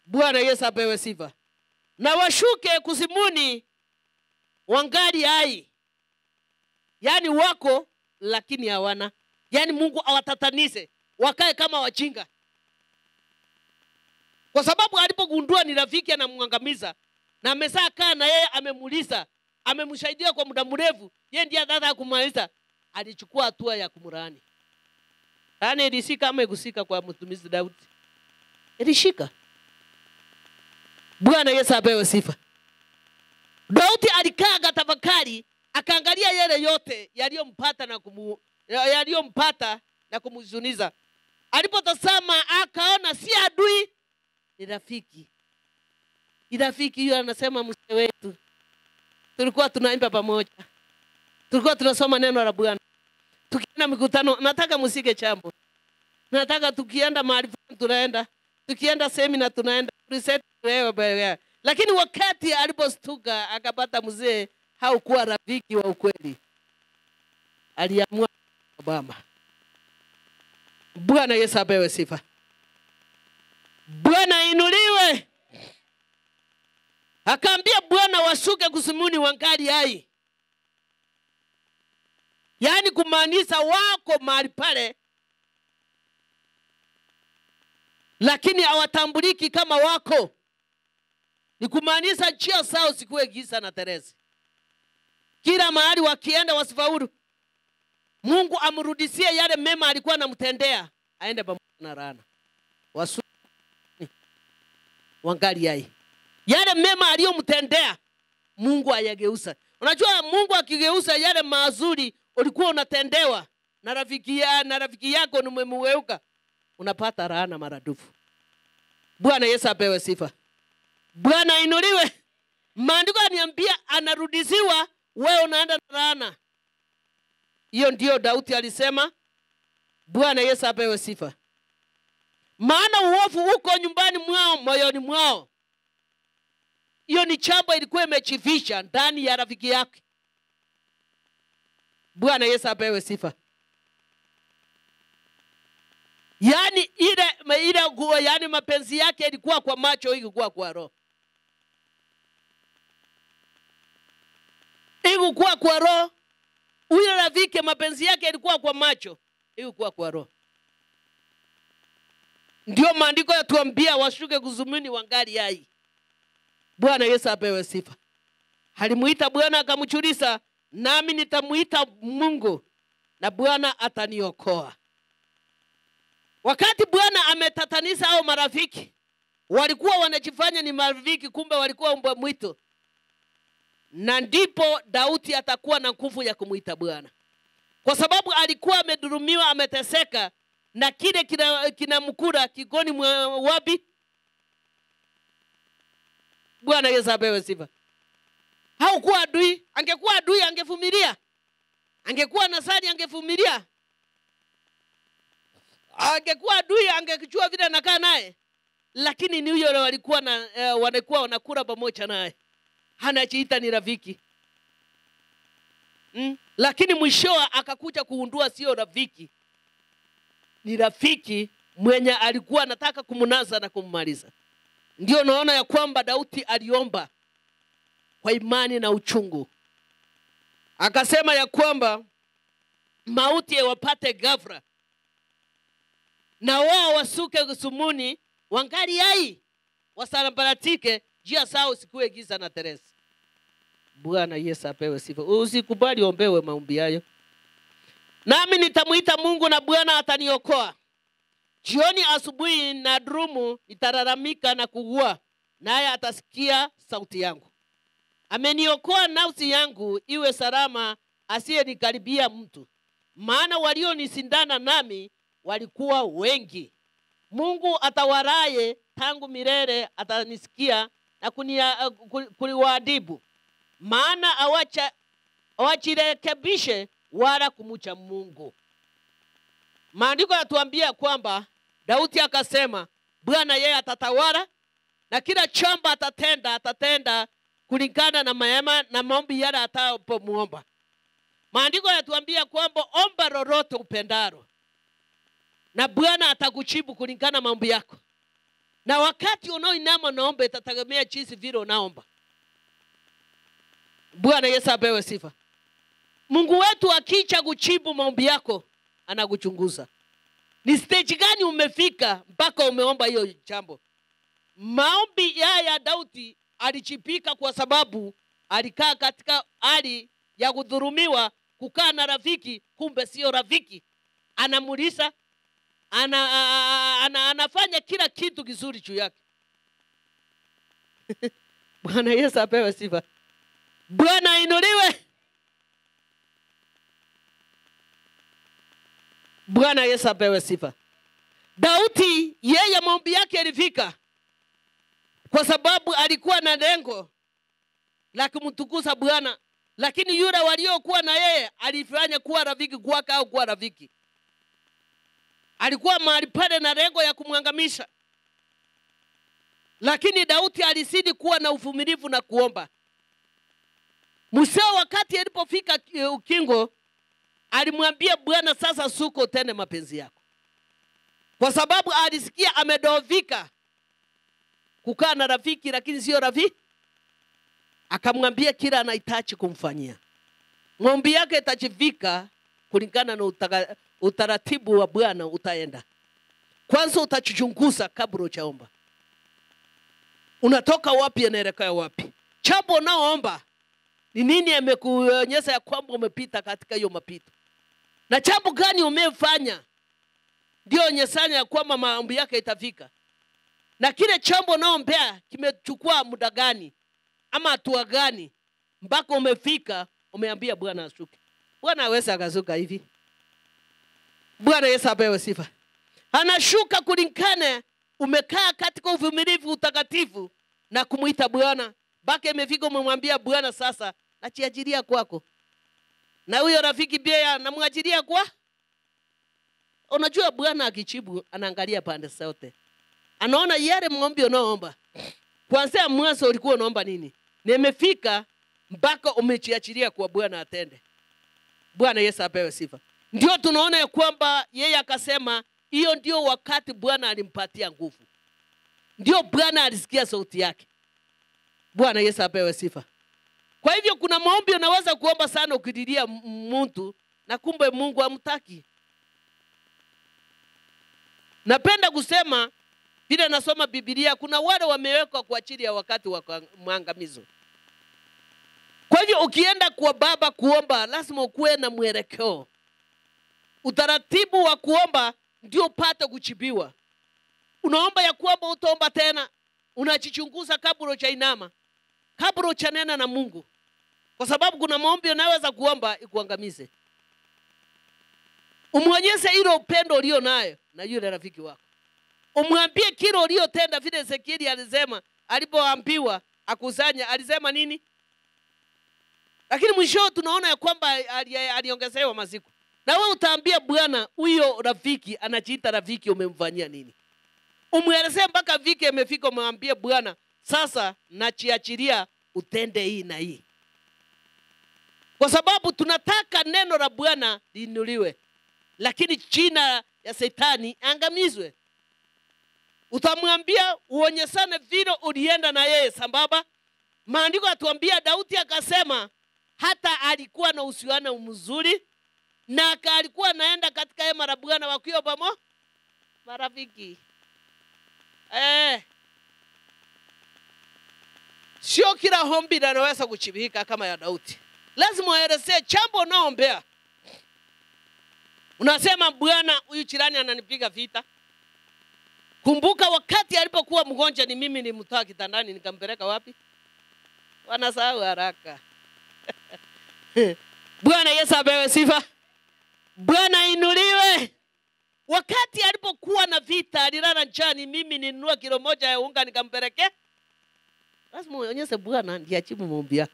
Speaker 1: Bwana Yesu apewe sifa. Na washuke kuzimuni wangali hai. Yani wako lakini hawana. Yani Mungu awatatanize wakae kama wajinga. Kwa sababu alipogundua ni rafiki anamwangamiza na amesaa kaa na yeye amemuliza, amemsaidia kwa muda mrefu, yeye ndiye anataka kumaliza, alichukua hatua ya kumlaani. Yaani ilishika ama ikusika kwa mtumishi Daudi? Ilishika. Bwana Yesu apewe sifa. Daudi alikaa akatafakari, akaangalia yale yote yaliyompata na kumhuzuniza. Alipotazama akaona si adui, ni rafiki. Ni rafiki yule anasema mzee wetu. Tulikuwa tunaimba pamoja. Tulikuwa tunasoma neno la Bwana. Tukienda mikutano, nataka musike chambo. Nataka tukienda mahali tunaenda. Tukienda semina tunaenda. Reset wewe. Lakini wakati alipostuka akapata mzee haukuwa rafiki wa ukweli, aliamua Obama. Bwana Yesu apewe sifa. Bwana inuliwe. Akaambia Bwana washuke kusimuni wangali hai. Yaani kumaanisha wako mahali pale, lakini hawatambuliki kama wako. Ni kumaanisha njia zao sikuwe giza na terezi. Kila mahali wakienda wasifaulu. Mungu amrudishie yale mema alikuwa anamtendea, aende pamoja na laana. Wangari Yai. Yale mema aliyomtendea Mungu ayageuza. Unajua Mungu akigeuza yale mazuri ulikuwa unatendewa na rafiki yako umemweuka, unapata laana maradufu. Bwana Yesu apewe sifa. Bwana inuliwe. Maandiko yaniambia anarudishiwa, wewe unaenda na laana. Hiyo ndio Daudi alisema. Bwana Yesu apewe sifa. Maana uovu uko nyumbani mwao, moyoni mwao. Hiyo ni jambo ilikuwa imechificha ndani ya rafiki yake. Bwana Yesu apewe sifa. Yani yani mapenzi yake ilikuwa kwa macho, ilikuwa kwa roho. Ilikuwa kwa roho. Huyo rafiki mapenzi yake ilikuwa kwa macho, ilikuwa kwa roho. Ndio maandiko yatuambia washuke kuzumuni Wangari Yai. Bwana Yesu apewe sifa. Alimuita Bwana akamchuliza, nami nitamuita Mungu na Bwana ataniokoa. Wakati Bwana ametatanisha hao marafiki, walikuwa wanajifanya ni marafiki, kumbe walikuwa mbwa mwitu. Na ndipo Daudi atakuwa na nguvu ya kumuita Bwana. Kwa sababu alikuwa amedhulumiwa, ameteseka, na kile kinamkura kigoni wapi? Bwana Yesu apewe sifa. Haukuwa adui, angekuwa adui angevumilia. Angekuwa nasari angevumilia. Angekuwa adui angechua vile anakaa naye. Lakini ni huyo walikuwa wanakula pamoja naye. Anajiita ni rafiki. Lakini mwisho akakuja kuundua sio rafiki. Ni rafiki mwenye alikuwa anataka kumnaza na kummaliza. Ndio naona ya kwamba Daudi aliomba kwa imani na uchungu. Akasema ya kwamba mauti yawapate ghafla, na wao wasuke kusumuni Wangari Yai, wasambaratike, njia zao sikuwe giza na teresi. Bwana Yesu apewe sifa. Usikubali ombewe maombi hayo. Nami nitamuita Mungu na Bwana ataniokoa. Jioni asubuhi na drumu nitalalamika na kuugua, naye atasikia sauti yangu. Ameniokoa nafsi yangu iwe salama, asiyenikaribia mtu. Maana walionisindana nami walikuwa wengi. Mungu atawaraye tangu milele atanisikia na kuliwaadibu. Maana awachirekebishe wala kumucha Mungu. Maandiko yatuambia kwamba Daudi akasema Bwana yeye atatawala, na kila chamba atatenda kulingana na maema na maombi yale atapomuomba. Maandiko yatuambia kwamba omba lolote upendalo, na Bwana atakujibu kulingana na maombi yako. Na wakati unaoinama naomba itategemea jinsi vile unaomba. Bwana Yesu apewe sifa. Mungu wetu akicha kujibu maombi yako, anakuchunguza. Ni stage gani umefika mpaka umeomba hiyo jambo? Maombi ya Daudi alichipika kwa sababu alikaa katika hali ya kudhulumiwa, kukaa na rafiki kumbe sio rafiki. Anamulisa, anafanya kila kitu kizuri juu yake. Bwana Yesu apewe sifa. Bwana inuliwe. Bwana Yesu apewe sifa. Daudi yeye maombi yake yalifika kwa sababu alikuwa na lengo la kumtukuza Bwana, lakini yule waliokuwa na yeye alifanya kuwa rafiki kwake au kuwa rafiki. Alikuwa mahali pale na lengo ya kumwangamisha. Lakini Daudi alizidi kuwa na uvumilivu na kuomba. Musa wakati alipofika ukingo, alimwambia Bwana, sasa suko tena mapenzi yako. Kwa sababu alisikia amedovika kukaa na rafiki lakini sio rafiki. Akamwambia kila anahitaji kumfanyia. Maombi yake itajivika kulingana na utaratibu wa Bwana utaenda. Kwanza utajichunguza kabla hujaomba. Unatoka wapi unaelekea wapi? Jambo unaoomba ni nini amekuonyesha ya kwamba umepita katika hiyo mapito? Na jambo gani umefanya ndio onyesha ya kwamba maombi yake itafika? na kile chambo naombea kimechukua muda gani ama hatua gani mpaka umefika umeambia Bwana ashuke. Bwana hawezi akazuka hivi. Bwana Yesu apewe sifa. Anashuka kulingana umekaa katika uvumilivu utakatifu na kumuita Bwana. Mpaka imefika umemwambia Bwana sasa najiajiria kwako. Na huyo rafiki pia namwajiria kwa. Unajua Bwana akijibu anaangalia pande zote. Anaona yale maombi unaoomba. Kwanza mwanzo ulikuwa unaomba nini? Na imefika mpaka umejiachilia kwa Bwana atende. Bwana Yesu apewe sifa. Ndio tunaona ya kwamba yeye akasema hiyo ndio wakati Bwana alimpatia nguvu. Ndio Bwana alisikia sauti yake. Bwana Yesu apewe sifa. Kwa hivyo kuna maombi unaweza kuomba sana ukidilia mtu na kumbe Mungu hamtaki. Napenda kusema vile nasoma Biblia kuna wale wamewekwa kwa ajili ya wakati wa maangamizo. Kwa hivyo ukienda kwa Baba kuomba lazima ukuwe na mwelekeo. Utaratibu wa kuomba ndio upate kujibiwa. Unaomba ya kwamba utaomba tena, unajichunguza kabla hujainama, kabla hujanena na Mungu. Kwa sababu kuna maombi unaweza kuomba ikuangamize. Umwonyeshe ile upendo ulio nayo na yule rafiki wako. Umwambie kile uliotenda vile Ezekieli alisema alipoambiwa akusanya alisema nini? Lakini mwisho tunaona ya kwamba aliongezewa masiku. Na wewe utaambia Bwana huyo rafiki anajiita rafiki umemfanyia nini? Umwelezee mpaka viki imefika umwambie Bwana sasa najiachilia utende hii na hii. Kwa sababu tunataka neno la Bwana liinuliwe. Lakini jina ya Shetani angamizwe. Utamwambia uonyeshane vile ulienda na yeye sambamba. Maandiko yatuambia Daudi akasema hata alikuwa na uhusiano mzuri na alikuwa naenda katika hema la Bwana wakiwa pamoja marafiki. Sio kila ombi linaweza kuchibika kama ya Daudi. Lazima uelezee jambo unaombea. Unasema Bwana huyu jirani ananipiga vita. Kumbuka wakati alipokuwa mgonjwa ni mimi nilimtoa kitandani nikampeleka wapi? Wanasahau haraka. Bwana Yesu apewe sifa. Bwana inuliwe. Wakati alipokuwa na vita alilala njani mimi ninunua kilo moja ya unga nikampelekea. Lazima uonyeshe Bwana ndiye ajibu maombi yako.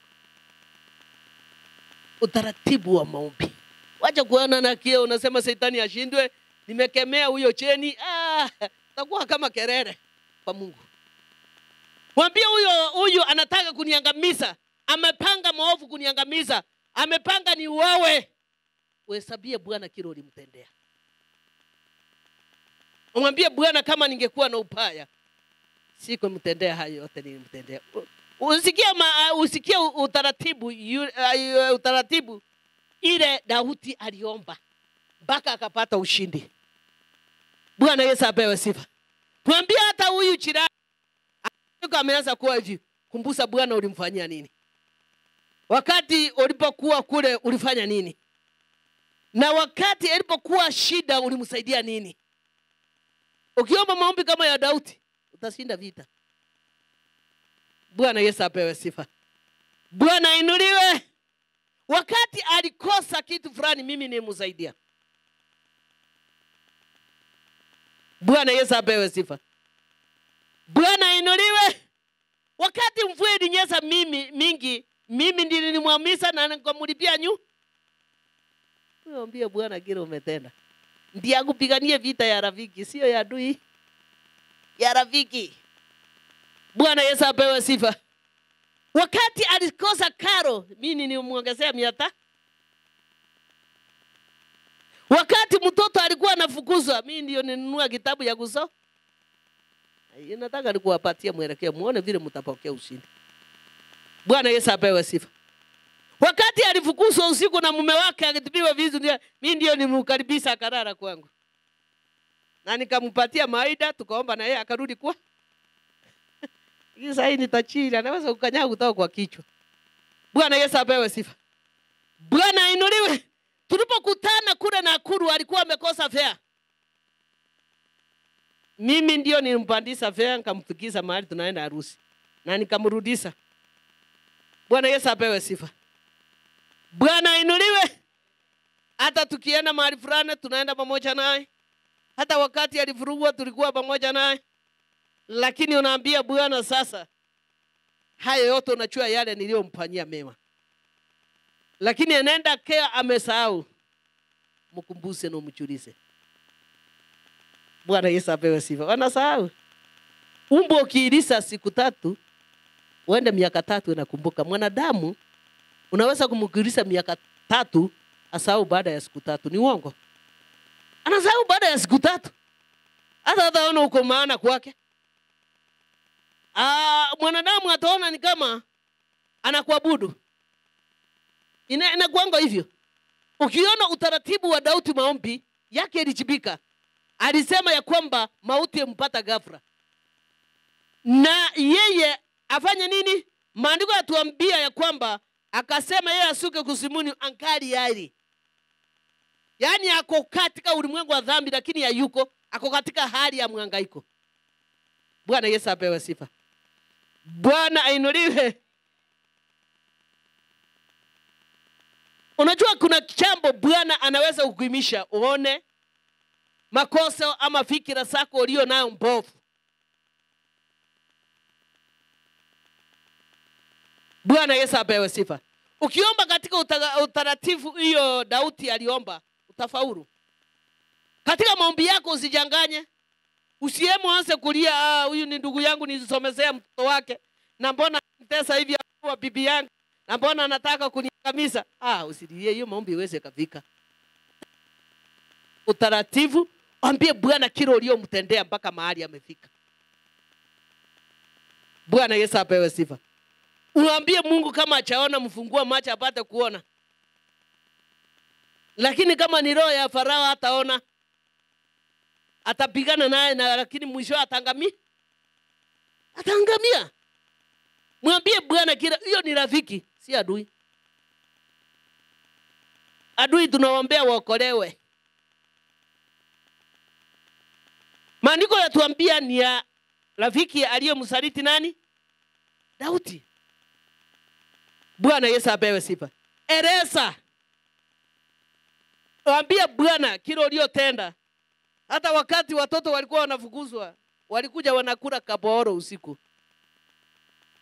Speaker 1: Utaratibu wa maombi. Wacha kuona na kio unasema Shetani ashindwe, nimekemea huyo cheni, takuwa kama kelele kwa Mungu. Mwambie huyo anataka kuniangamiza, amepanga maovu kuniangamiza, amepanga ni wewe. Uhesabie Bwana kile ulimtendea. Mwambie Bwana kama ningekuwa na upaya, sikumtendea hayo yote nilimtendea. Usikie utaratibu ile Daudi aliomba mpaka akapata ushindi. Bwana Yesu apewe sifa. Mwambie hata huyu jirani ameanza kuwa hivi, kumbusa Bwana ulimfanyia nini? Wakati ulipokuwa kule ulifanya nini? Na wakati alipokuwa shida ulimsaidia nini? Ukiomba maombi kama ya Daudi utashinda vita. Bwana Yesu apewe sifa. Bwana inuliwe. Wakati alikosa kitu fulani mimi nimemsaidia. Bwana Yesu apewe sifa. Bwana inuliwe. Wakati mvua ilinyesha mingi mimi ndiye nilimwamisa na nikamlipia nyu. Mwambie Bwana kile umetenda. Ndiye akupiganie vita ya rafiki, sio ya adui. Ya rafiki. Bwana Yesu apewe sifa. Wakati alikosa karo, mimi nilimwongezea 100. Wakati mtoto alikuwa anafukuzwa, mimi ndio ninunua kitabu ya kusoma. Nataka nikuwapatie mwelekeo, muone vile mtapokea ushindi. Bwana Yesu apewe sifa. Wakati alifukuzwa usiku na mume wake akitibiwa vizuri, mimi ndio nimkaribisha akarara kwangu. Na nikampatia maida, tukaomba na yeye akarudi kwa. Sasa hii ni tachiri, anaweza kukanyaga kutoka kwa kichwa. Bwana Yesu apewe sifa. Bwana inuliwe. Tulipokutana kule Nakuru alikuwa amekosa fare. Mimi ndio nilimpandisha fare nikamfikisha mahali tunaenda harusi. Na nikamrudisha. Bwana Yesu apewe sifa. Bwana inuliwe. Hata tukienda mahali fulani tunaenda pamoja naye. Hata wakati alifurugwa tulikuwa pamoja naye. Lakini unaambia Bwana sasa, haya yote unachua yale niliyomfanyia mema. Lakini anaenda kea amesahau. Mkumbushe na umchulize. Bwana Yesu apewe sifa. Wanasahau. Umbo ukiilisa siku 3, uende miaka 3 unakumbuka. Mwanadamu unaweza kumkilisa miaka 3 asahau baada ya siku 3. Ni uongo? Anasahau baada ya siku 3. Hata ataona uko maana kwake. Mwanadamu ataona ni kama anakuabudu. Inakuanga hivyo. Ukiona utaratibu wa Daudi maombi yake ilijibika. Alisema ya kwamba mauti yampata ghafla. Na yeye afanye nini? Maandiko yatuambia ya kwamba akasema yeye asuke kusimuni ankari yali. Yaani ako katika ulimwengu wa dhambi lakini hayuko, ako katika hali ya mhangaiko. Bwana Yesu apewe sifa. Bwana ainuliwe. Unajua kuna jambo Bwana anaweza kukuimisha uone makosa ama fikira zako ulio nayo mbovu. Bwana Yesu apewe sifa. Ukiomba katika utaratibu hiyo Daudi aliomba, utafaulu. Katika maombi yako usijanganye. Usiemo anze kulia, huyu ni ndugu yangu nilisomezea mtoto wake. Na mbona mtesa hivi kwa bibi yangu? Na mbona anataka kuniangamiza? Usilie, hiyo maombi iweze kufika. Utaratibu, ambie Bwana kile uliyomtendea mpaka mahali amefika. Bwana Yesu apewe sifa. Uambie Mungu kama achaona mfungua macho apate kuona. Lakini kama ni roho ya Farao hataona. Atapigana naye na lakini mwisho atangamia. Atangamia. Mwambie Bwana kila hiyo ni rafiki, si adui. Adui tunawaombea waokolewe. Maandiko yatuambia ni ya rafiki aliyemsaliti nani? Daudi. Bwana Yesu apewe sifa. Eleza. Waambia Bwana kile uliyotenda. Hata wakati watoto walikuwa wanafukuzwa, walikuja wanakula kaboro usiku.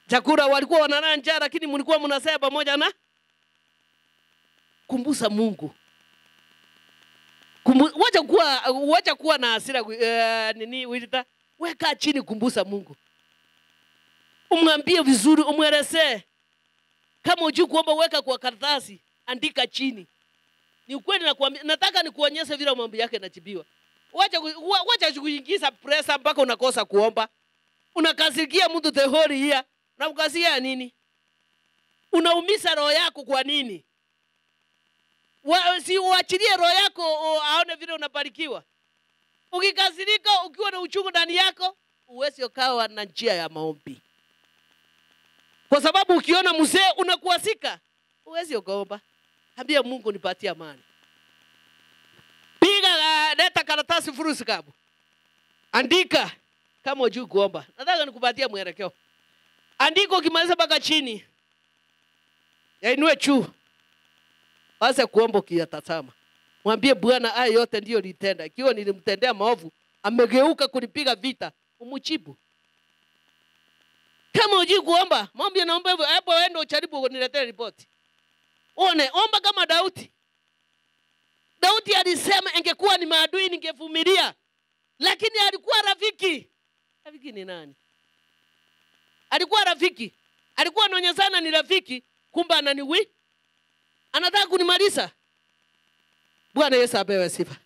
Speaker 1: Chakula walikuwa wanalala njaa lakini mlikuwa mnasema pamoja na kumbusa Mungu. Wacha kuwa na hasira Wilita. Weka chini kumbusa Mungu. Umwambie vizuri, umwelezee. Kama hujui kuomba weka kwa karatasi, andika chini. Ni ukweli nakwambia, nataka nikuonyeshe vile mambo yake yanajibiwa. Wacha kuingiza pressure mpaka unakosa kuomba. Unakasirikia mtu the whole year. Na ukasikia nini? Unaumiza roho yako kwa nini? Si uachilie roho yako aone vile unabarikiwa. Ukikasirika ukiwa na uchungu ndani yako, uwezi ukawa na njia ya maombi. Kwa sababu ukiona mzee unakuasika, uwezi ukaomba. Ambia Mungu nipatie amani. Piga leta karatasi furusi kabu. Andika kama hujui kuomba. Nataka nikupatie mwelekeo. Andiko ukimaliza mpaka chini. Yainue juu. Anza kuomba ukiyatazama. Mwambie Bwana haya yote ndio nilitenda. Ikiwa nilimtendea maovu, amegeuka kunipiga vita, umjibu. Kama hujui kuomba, maombi naomba hivyo, hapo wewe ujaribu uniletee ripoti. Omba kama Daudi. Daudi alisema ingekuwa ni maadui ningevumilia. Lakini alikuwa rafiki. Rafiki ni nani? Alikuwa rafiki. Alikuwa anaonyeshana ni rafiki, kumbe ananiwi. Anataka kunimaliza. Bwana Yesu apewe sifa.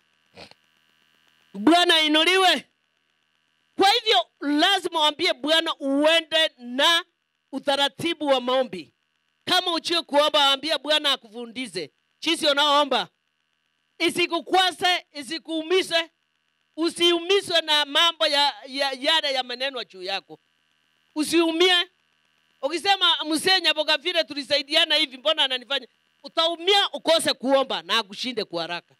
Speaker 1: Bwana inuliwe. Kwa hivyo lazima uambie Bwana uende na utaratibu wa maombi. Kama uchie kuomba, ambia Bwana akufundishe. Jinsi unaoomba. Isikukwaze, isikuumize. Usiumizwe na mambo yale ya maneno juu yako. Usiumie. Ukisema msenya boga vile tulisaidiana hivi, mbona ananifanya? Utaumia ukose kuomba na akushinde kwa haraka.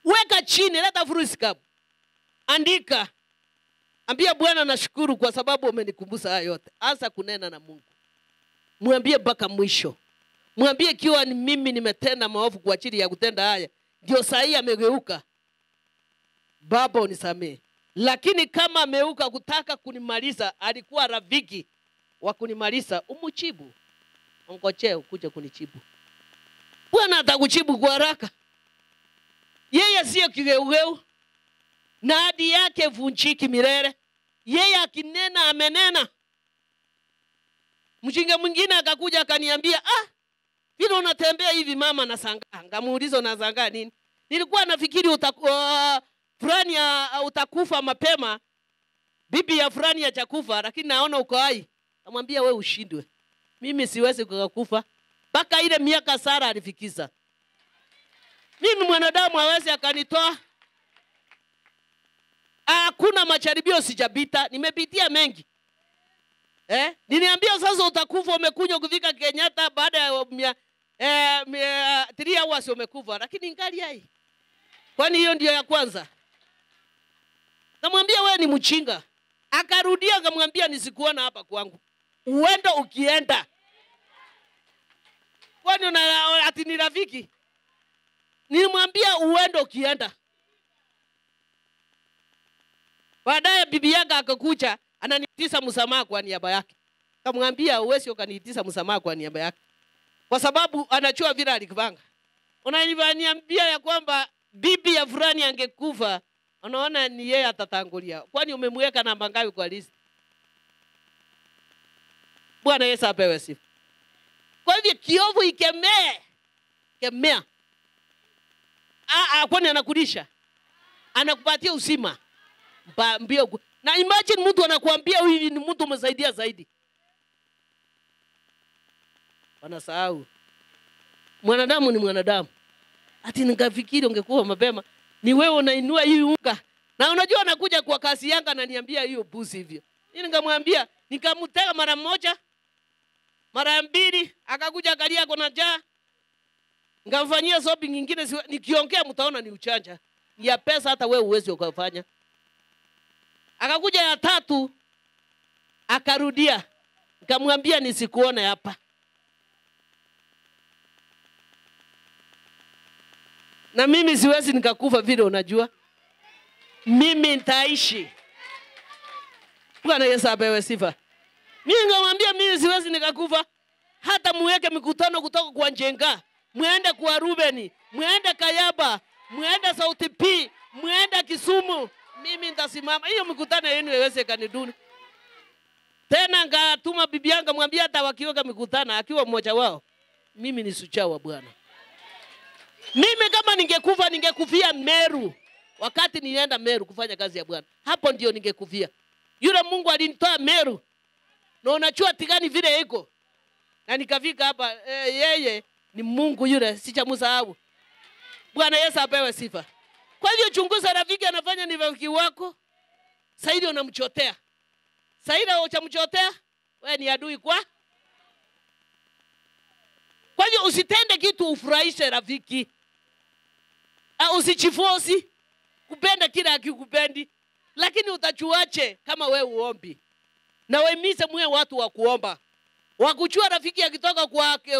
Speaker 1: Weka chini, leta furusi kabu. Andika Ambia Bwana nashukuru kwa sababu umenikumbusha haya yote. Anza kunena na Mungu. Mwambie mpaka mwisho. Mwambie kiwa ni mimi nimetenda maovu kwa ajili ya kutenda haya, ndio sahi amegeuka, Baba unisamee. Lakini kama ameuka kutaka kunimaliza, alikuwa rafiki wa kunimaliza, umuchibu. Ongoje ukuje kunichibu. Bwana atakuchibu kwa haraka. Yeye sio kigeugeu. Na hadi yake vunjiki milele. Yeye akinena amenena. Mjinga mwingine akakuja akaniambia, vile unatembea hivi mama nashangaa. Ngamuuliza unashangaa nini? Nilikuwa nafikiri fulani utakufa mapema. Bibi ya fulani hajakufa, lakini naona uko hai. Namwambia wewe ushindwe. Mimi siwezi kukufa. Baka ile miaka Sara alifikisha. Mimi mwanadamu hawezi akanitoa. Hakuna macharibio sijapita, nimepitia mengi. Niniambia sasa utakufa, umekuja kufika Kenyatta baada ya 3 hours umekufa, lakini ngali hai. Kwani hiyo ndio ya kwanza? Namwambia wewe ni mchinga. Akarudia akamwambia nisikuona hapa kwangu. Uenda ukienda. Kwani ati ni rafiki? Nilimwambia uenda ukienda. Baadaye bibi yake akakuja ananiitisha msamaha kwa niaba yake. Kamwambia uwezi ukaniitisha msamaha kwa niaba yake, kwa sababu anachua vile alikupanga. Unaniambia ya kwamba bibi ya fulani angekufa, unaona ni yeye atatangulia. Kwani umemweka namba ngapi kwa list? Bwana Yesu apewe sifa. Kwa hivyo kiovu ikemee. Kemea. Kwani anakulisha? Anakupatia uzima. Mbio. Na imagine mtu anakuambia hivi ni mtu umesaidia zaidi. Wanasahau. Mwanadamu ni mwanadamu. Ati nikafikiri ungekuwa mapema. Ni wewe unainua hii unga. Na unajua anakuja kwa kasi yanga ananiambia hiyo busi hivyo. Mimi nikamwambia, nikamtega mara moja, mara mbili, akakuja akalia kuna njaa. Nikamfanyia shopping nyingine, nikiongea mtaona ni uchanja. Ni ya pesa hata wewe uwezi ukafanya. Akakuja ya 3, akarudia. Nikamwambia nisikuone hapa. Na mimi siwezi nikakufa vile unajua. Mimi nitaishi. Bwana Yesu apewe sifa. Mimi ngamwambia mimi siwezi nikakufa. Hata muweke mikutano kutoka kwa Njenga, muende kwa Rubeni, muende Kayaba, muende Sauti P, muende Kisumu, mimi nitasimama. Hiyo mikutano yenu iweze kaniduni. Tena ngatuma bibi yangu mwambia hata wakiweka mikutano akiwa mmoja wao, mimi ni sucha wa Bwana. Mimi kama ningekufa ningekufia Meru. Wakati nienda Meru kufanya kazi ya Bwana, hapo ndio ningekufia. Yule Mungu alinitoa Meru. Na unachua tigani vile iko. Na nikafika hapa, yeye ni Mungu yule, sichamsahau. Bwana Yesu apewe sifa. Kwa hivyo chunguza rafiki anafanya ni rafiki wako. Saidi unamchotea. Saidi unamchotea, wewe ni adui kwa. Kwa hivyo usitende kitu ufurahishe rafiki. Usichifosi kupenda kila akikupendi. Lakini utachuache kama wewe uombi. Na wahimize mwe watu wa kuomba. Wakuchua rafiki akitoka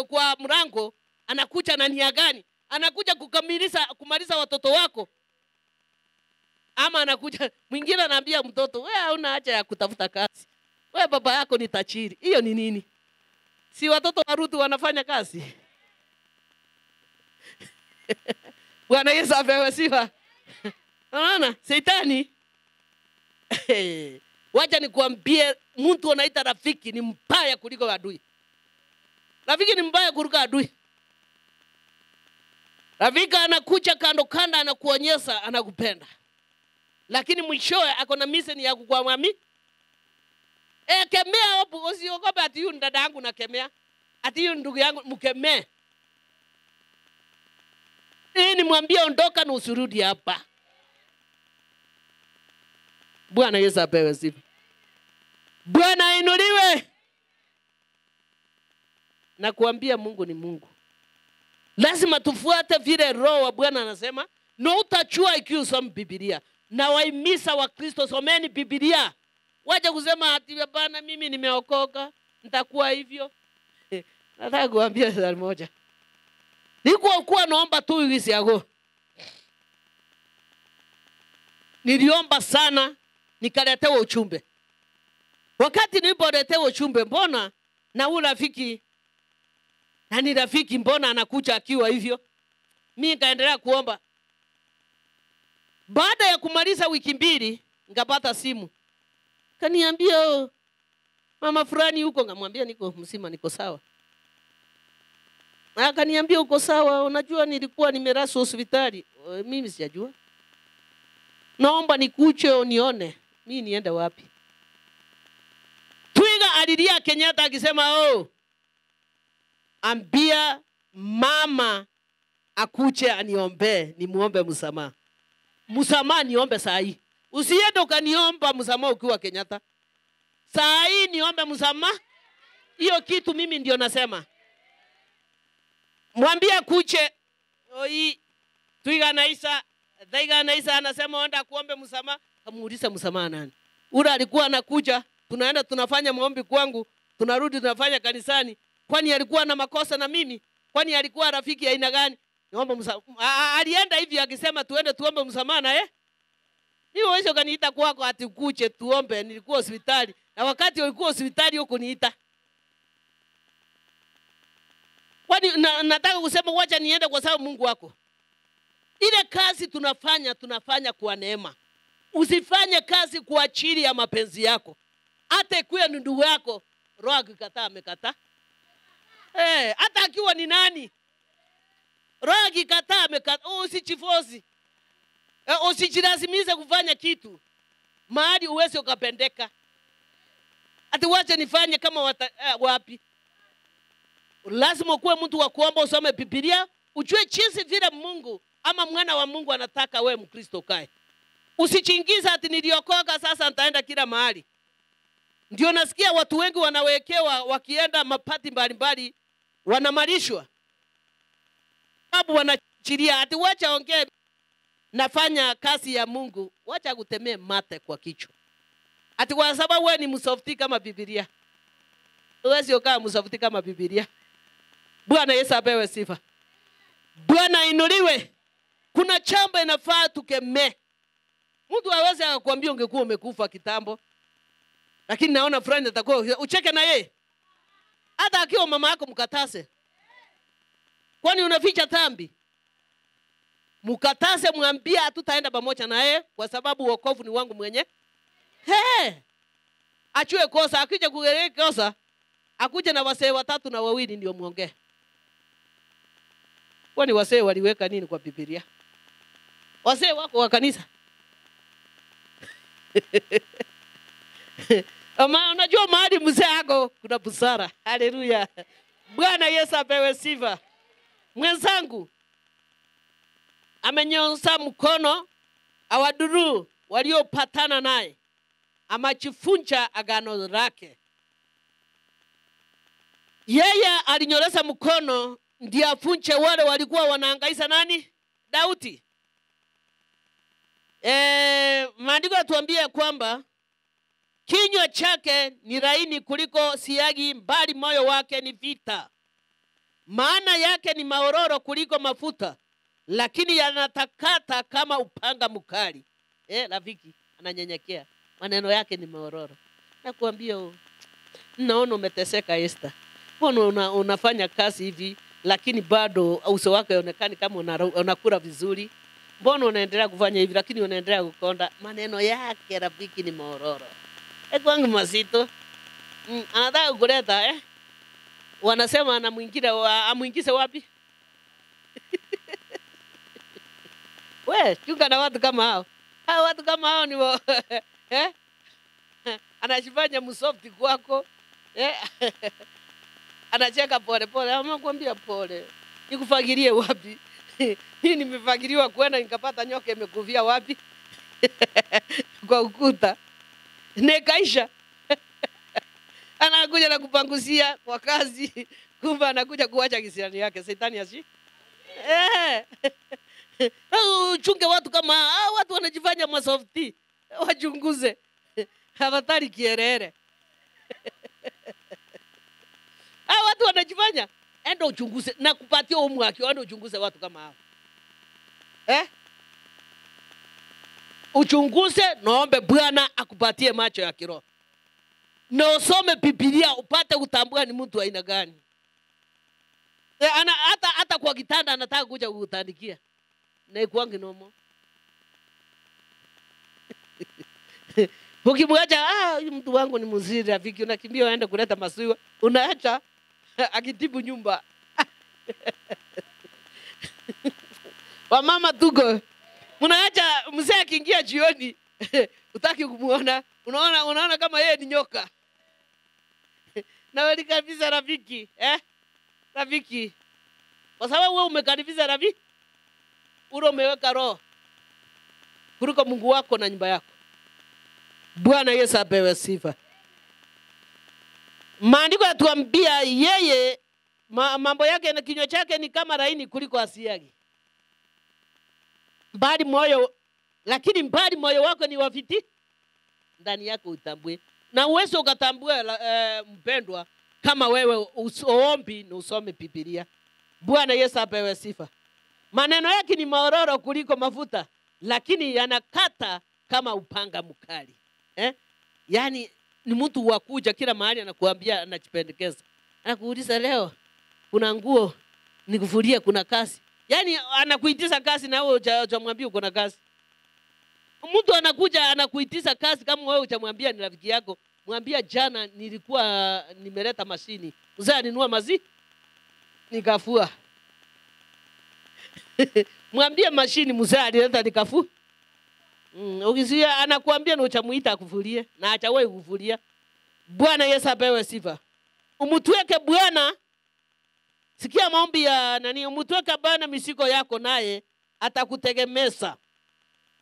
Speaker 1: kwa mrango, anakuja na nia gani? Anakuja kumaliza watoto wako. Ama anakuja mwingine anaambia mtoto, wewe hauna haja ya kutafuta kazi. Wewe baba yako ni tajiri. Hiyo ni nini? Si watoto wa Ruth wanafanya kazi? Bwana Yesu apewe sifa. Unaona? Shetani. Wacha nikuambie, mtu anaita rafiki ni mbaya kuliko adui. Rafiki ni mbaya kuliko adui. Rafiki anakuja kando kanda, anakuonyesha anakupenda. Lakini mwishowe ako na mission ya kukuamini. Kemea hapo, usiogope ati huyu dada yangu nakemea. Ati huyu ndugu yangu mkemee. Nimwambie ondoka na usirudi hapa. Bwana Yesu apewe sifa. Bwana ainuliwe. Na kuambia Mungu ni Mungu. Lazima tufuate vile Roho wa Bwana anasema, na utachua ikiwa usome Biblia. Na wahimiza wa Kristo someni Biblia. Wacha kusema ati hapana mimi nimeokoka, nitakuwa hivyo. Nataka kuambia swali moja. Nilikuwa naomba 2 weeks ago. Niliomba sana nikaletewa uchumbe. Wakati nilipoletewa uchumbe, mbona na huyu rafiki na ni rafiki, mbona anakuja akiwa hivyo? Mimi nikaendelea kuomba. Baada ya kumaliza wiki 2 nikapata simu. Kaniambia mama fulani huko, ngamwambia niko mzima, niko sawa. Akaniambia uko sawa, unajua nilikuwa nimeraswa hospitali. Mimi sijajua. Naomba nikuje unione. Mimi niende wapi? Twiga alilia Kenyatta akisema ambia mama akuje aniombe, nimuombe msamaha. Msamaha niombe saa hii. Usiende ukaniomba msamaha ukiwa Kenyatta. Saa hii niombe msamaha. Hiyo kitu mimi ndio nasema. Mwambie kuche. Twiga Naisa anasema onda kuombe msamaha. Kamuuliza msamaha nani? Ura alikuwa anakuja, tunaenda tunafanya maombi kwangu, tunarudi tunafanya kanisani. Kwani alikuwa na makosa na mimi? Kwani alikuwa rafiki aina gani? Niombe msamaha. Alienda hivi akisema tuende tuombe msamaha na Hiyo wewe kaniita kwako ati kuche tuombe, nilikuwa hospitali. Na wakati ulikuwa hospitali huko niita. Kwani nataka kusema wacha niende kwa sababu Mungu wako. Ile kazi tunafanya kwa neema. Usifanye kazi kwa ajili ya mapenzi yako. Hata ikiwa ni ndugu yako, roho akikataa amekataa. Hata akiwa ni nani? Roho akikataa amekataa. Usijifosi. Usijilazimize kufanya kitu mahali uweze ukapendeka. Ati wacha nifanye kama wapi? Lazima kuwe mtu wa kuomba, usome Biblia, ujue jinsi vile Mungu ama mwana wa Mungu anataka wewe Mkristo kae. Usichingiza ati niliokoka sasa nitaenda kila mahali. Ndio nasikia watu wengi wanawekewa wakienda mapati mbalimbali wanamarishwa. Sababu wanachilia ati wacha ongee nafanya kazi ya Mungu, wacha kutemea mate kwa kichwa. Ati kwa sababu wewe ni msofti kama Biblia. Uwezi ukaa msofti kama Biblia. Bwana Yesu apewe sifa. Bwana inuliwe. Kuna jambo inafaa tukemee. Mtu hawezi akakwambia ungekuwa umekufa kitambo. Lakini naona fulani atakuwa ucheke na yeye. Hata akiwa mama yako mkatase. Kwani unaficha dhambi? Mkatase, mwambie hatutaenda pamoja na yeye kwa sababu wokovu ni wangu mwenye. Achue kosa, akija kugereka kosa, akuje na wasee 3 na 2 ndio muongee. Kwani wasee waliweka nini kwa Biblia? Wasee wako wa kanisa. Unajua mahali mzee yako kuna busara. Haleluya. Bwana Yesu apewe sifa. Mwenzangu amenyosha mkono awaduru waliopatana naye. Amachifunja agano lake. Yeye alinyoleza mkono ndiye afunche wale walikuwa wanahangaisha nani? Daudi. Maandiko yatuambia kwamba kinywa chake ni laini kuliko siagi, bali moyo wake ni vita. Maana yake ni maororo kuliko mafuta, lakini yanatakata kama upanga mkali. Rafiki ananyenyekea. Maneno yake ni maororo. Nakuambia naona umeteseka Esther. Mbona unafanya kazi hivi lakini bado uso wako unaonekana kama unakula vizuri? Mbona unaendelea kufanya hivi lakini unaendelea kukonda? Maneno yake rafiki ni maororo. Kwangu mazito. Anataka kuleta wanasema amuingize wapi? We, chunga na watu kama hao. Hao watu kama hao ni anajifanya msofti kwako. Anacheka pole pole. Anakuambia pole. Nikufagirie wapi? Hii nimefagiriwa kwenda nikapata nyoka imekuvia wapi? Kwa ukuta. Nekaisha. Anakuja na kupangusia kwa kazi. Kumbe anakuja kuacha kisirani yake. Shetani asi. Chunge watu kama watu wanajifanya masofti. Wachunguze. Afadhali kierere. Watu wanajifanya. Enda uchunguze na kupatia umwaki, enda uchunguze watu kama hao. Uchunguze, naombe Bwana akupatie macho ya kiroho. Na usome Biblia upate kutambua ni mtu aina gani. Hata kwa kitanda anataka kuja kukutandikia. Na ikuangi nomo. Ukimwacha mtu wangu ni mzuri rafiki, unakimbia unaenda kuleta maziwa, unaacha akitibu nyumba. Wamama tuko. Mnaacha mzee akiingia jioni, utaki kumuona, unaona kama yeye ni nyoka. Na wewe kabisa rafiki, rafiki. Kwa sababu wewe umekaribisha rafiki, ule umeweka roho kuliko Mungu wako na nyumba yako. Bwana Yesu apewe sifa. Maandiko yatuambia yeye mambo yake na kinywa chake ni kama laini kuliko asiyagi. Mbali moyo, lakini mbali moyo wako ni wafiti, ndani yako utambue. Na uwezo ukatambue mpendwa, kama wewe uombi na usome Biblia. Bwana Yesu apewe sifa. Maneno yake ni maororo kuliko mafuta, lakini yanakata kama upanga mkali. Yani ni mtu wakuja kila mahali anakuambia, anajipendekeza. Anakuuliza leo kuna nguo nikufulia, kuna kazi. Yani anakuitisha kazi na wewe hujamwambia uko na kazi. Mtu anakuja anakuitisha kazi kama wewe hujamwambia ni rafiki yako. Mwambia jana nilikuwa nimeleta mashini. Mzee alinunua mazi nikafua. Mwambie mashini mzee alileta nikafua. Ukisikia anakuambia na uchamuita akufulie na achawahi kufulia. Bwana Yesu apewe sifa. Umtuweke Bwana. Sikia maombi ya nani, umtuweke Bwana misiko yako naye atakutegemeza.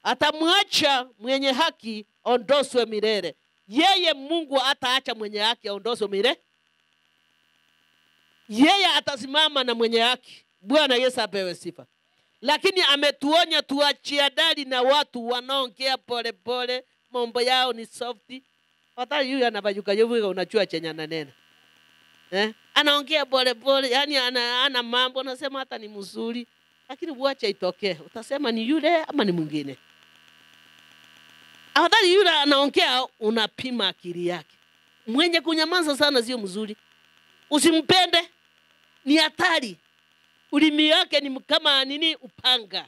Speaker 1: Atamwacha mwenye haki ondoswe milele. Yeye Mungu ataacha mwenye haki ondoswe milele. Yeye atasimama na mwenye haki. Bwana Yesu apewe sifa. Lakini ametuonya tuachie dali na watu wanaongea pole pole, mambo yao ni softi. Hata yule anabajuka yeye unachua chenye ananena. Anaongea pole pole, yani ana mambo nasema hata ni mzuri, lakini uache itokee. Utasema ni yule ama ni mwingine. Hata yule anaongea unapima akili yake. Mwenye kunyamaza sana sio mzuri. Usimpende, ni hatari. Ulimi wake ni kama nini, upanga.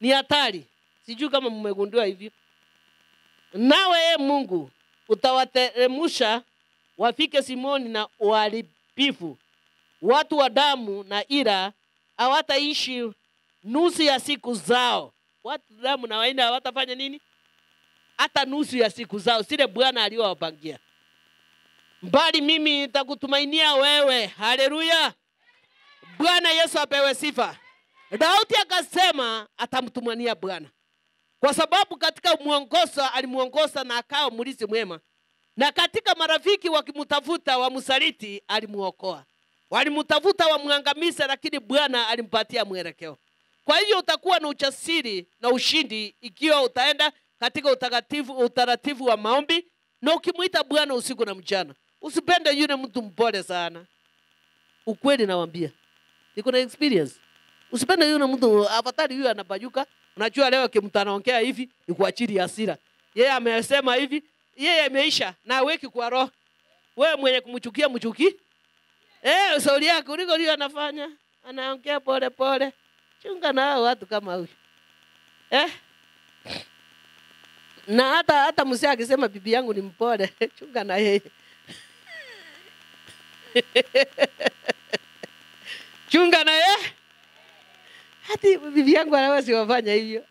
Speaker 1: Ni hatari. Sijui kama mmegundua hivyo. Nawe Mungu utawateremusha wafike Simoni na uharibifu. Watu wa damu na ira hawataishi nusu ya siku zao. Watu damu na waina hawatafanya nini? Hata nusu ya siku zao. Sile Bwana aliyowapangia. Mbali mimi nitakutumainia wewe. Haleluya. Bwana Yesu apewe sifa. Daudi akasema atamtumania Bwana. Kwa sababu katika muongozo alimuongoza na akawa mlisi mwema. Na katika marafiki wakimutafuta wamsaliti alimuokoa. Walimutafuta wamwangamize, lakini Bwana alimpatia mwelekeo. Kwa hivyo utakuwa na ujasiri na ushindi ikiwa utaenda katika utaratibu wa maombi na ukimuita Bwana usiku na mchana. Usipende yule mtu mpole sana. Ukweli nawaambia. Niko na experience. Usipende yule mtu afadhali yule anabajuka. Unajua leo kimtanaongea hivi ni kwa ajili ya hasira. Yeye amesema hivi, yeye ameisha na weki kwa roho. Wewe mwenye kumchukia mchuki. Ushauri yako uliko ndio anafanya. Anaongea pole pole. Chunga na watu kama huyu. Na hata mzee akisema bibi yangu ni mpole, chunga na yeye. Chunga na yeye. Hadi bibi yangu hawezi kufanya hivyo.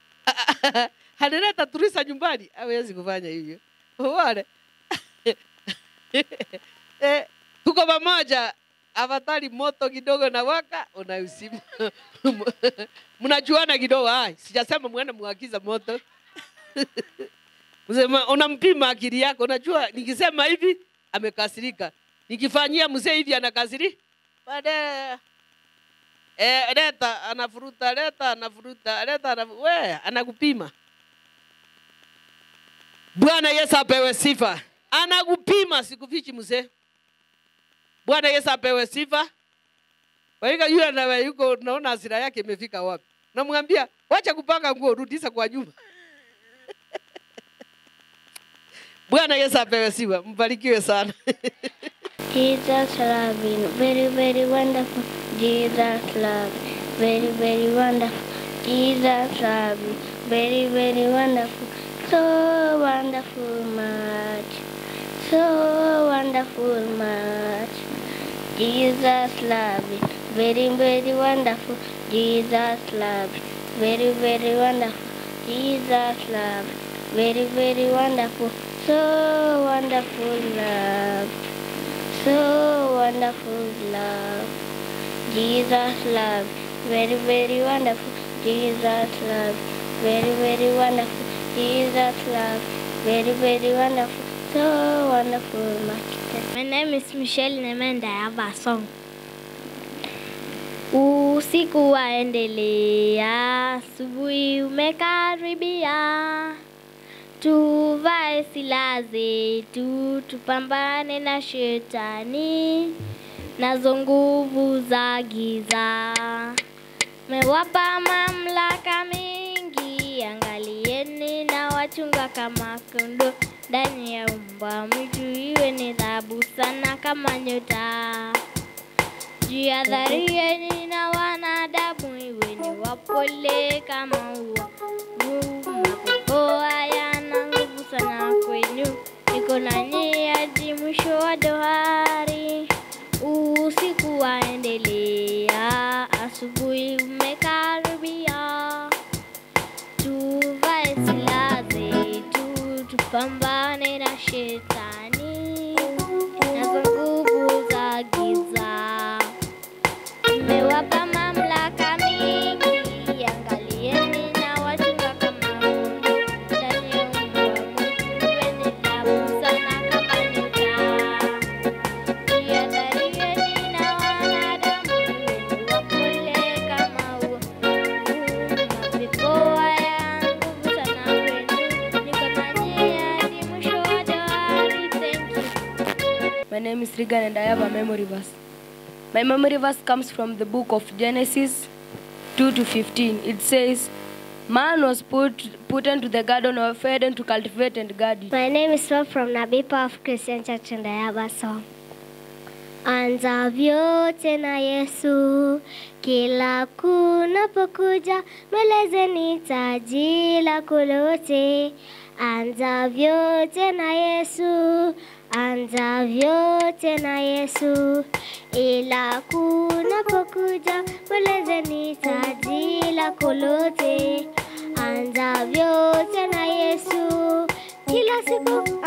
Speaker 1: Halileta turisa nyumbani, hawezi kufanya hivyo. Wale. Tuko pamoja, afadhali moto kidogo na waka unausima. Mnajuana kidogo, sijasema muende muagiza moto. Msema unampima akili yako, unajua nikisema hivi amekasirika. Nikifanyia mzee hivi anakasirika. Baadaye leta anafuruta, we anakupima. Bwana Yesu apewe sifa. Anakupima, sikufichi mzee. Bwana Yesu apewe sifa. Waika yule na yuko naona hasira yake imefika wapi. Namwambia, wacha kupanga nguo, rudisha kwa nyumba. Bwana Yesu apewe sifa. Mbarikiwe sana.
Speaker 2: Jesus love you, very, very wonderful. Jesus love you, very, very wonderful. Jesus love you, very, very wonderful. So wonderful much. So wonderful much. Jesus love you, very, very wonderful. Jesus love you, very, very wonderful. Jesus love you, very, very wonderful. So wonderful love. So wonderful love. Jesus love, very, very wonderful. Jesus love, very, very wonderful. Jesus love, very, very wonderful. So wonderful. My name is Michelle Nemenda. I have a song. Usiku waendelea, asubuhi umekaribia. Tuvae silaha zetu, tupambane na shetani nazo nguvu za giza. Mewapa mamlaka mingi, angalieni na wachunga kama kondoo ndani ya mbwa mwitu, iwe ni dhahabu sana kama nyota. Jihadharieni na wanadamu, iwe ni wapole kama ua. Mapepo hayana nguvu sana kwenu, niko nanyi hadi mwisho wa dahari. Usiku waendelea, asubuhi umekaribia. Tuvae silaha zetu, tupambane na shetani nazo nguvu za giza. Nimewapa mamlaka mingi, angalieni na wachunga kama kondoo ndani ya mbwa mwitu, iwe ni dhahabu sana kama nyota. Jihadharieni na wanadamu, iwe ni wapole kama ua. Mapepo hayana nguvu sana kwenu, niko nanyi hadi mwisho wa dahari. Thank you.
Speaker 3: My name is Regan and I have a memory verse. My memory verse comes from the book of Genesis 2:15. It says, man was put into the garden of Eden to cultivate and guard it.
Speaker 2: My name is Rob from Nabipa of Christian Church and I have a song. Anza vyote na Yesu, kila kunapokuja mwelezeni taji lako lote. Anza vyote na Yesu, anza vyote na Yesu, ila kunapokuja mwelezeni taji lako lote. Anza vyote na Yesu, kila siku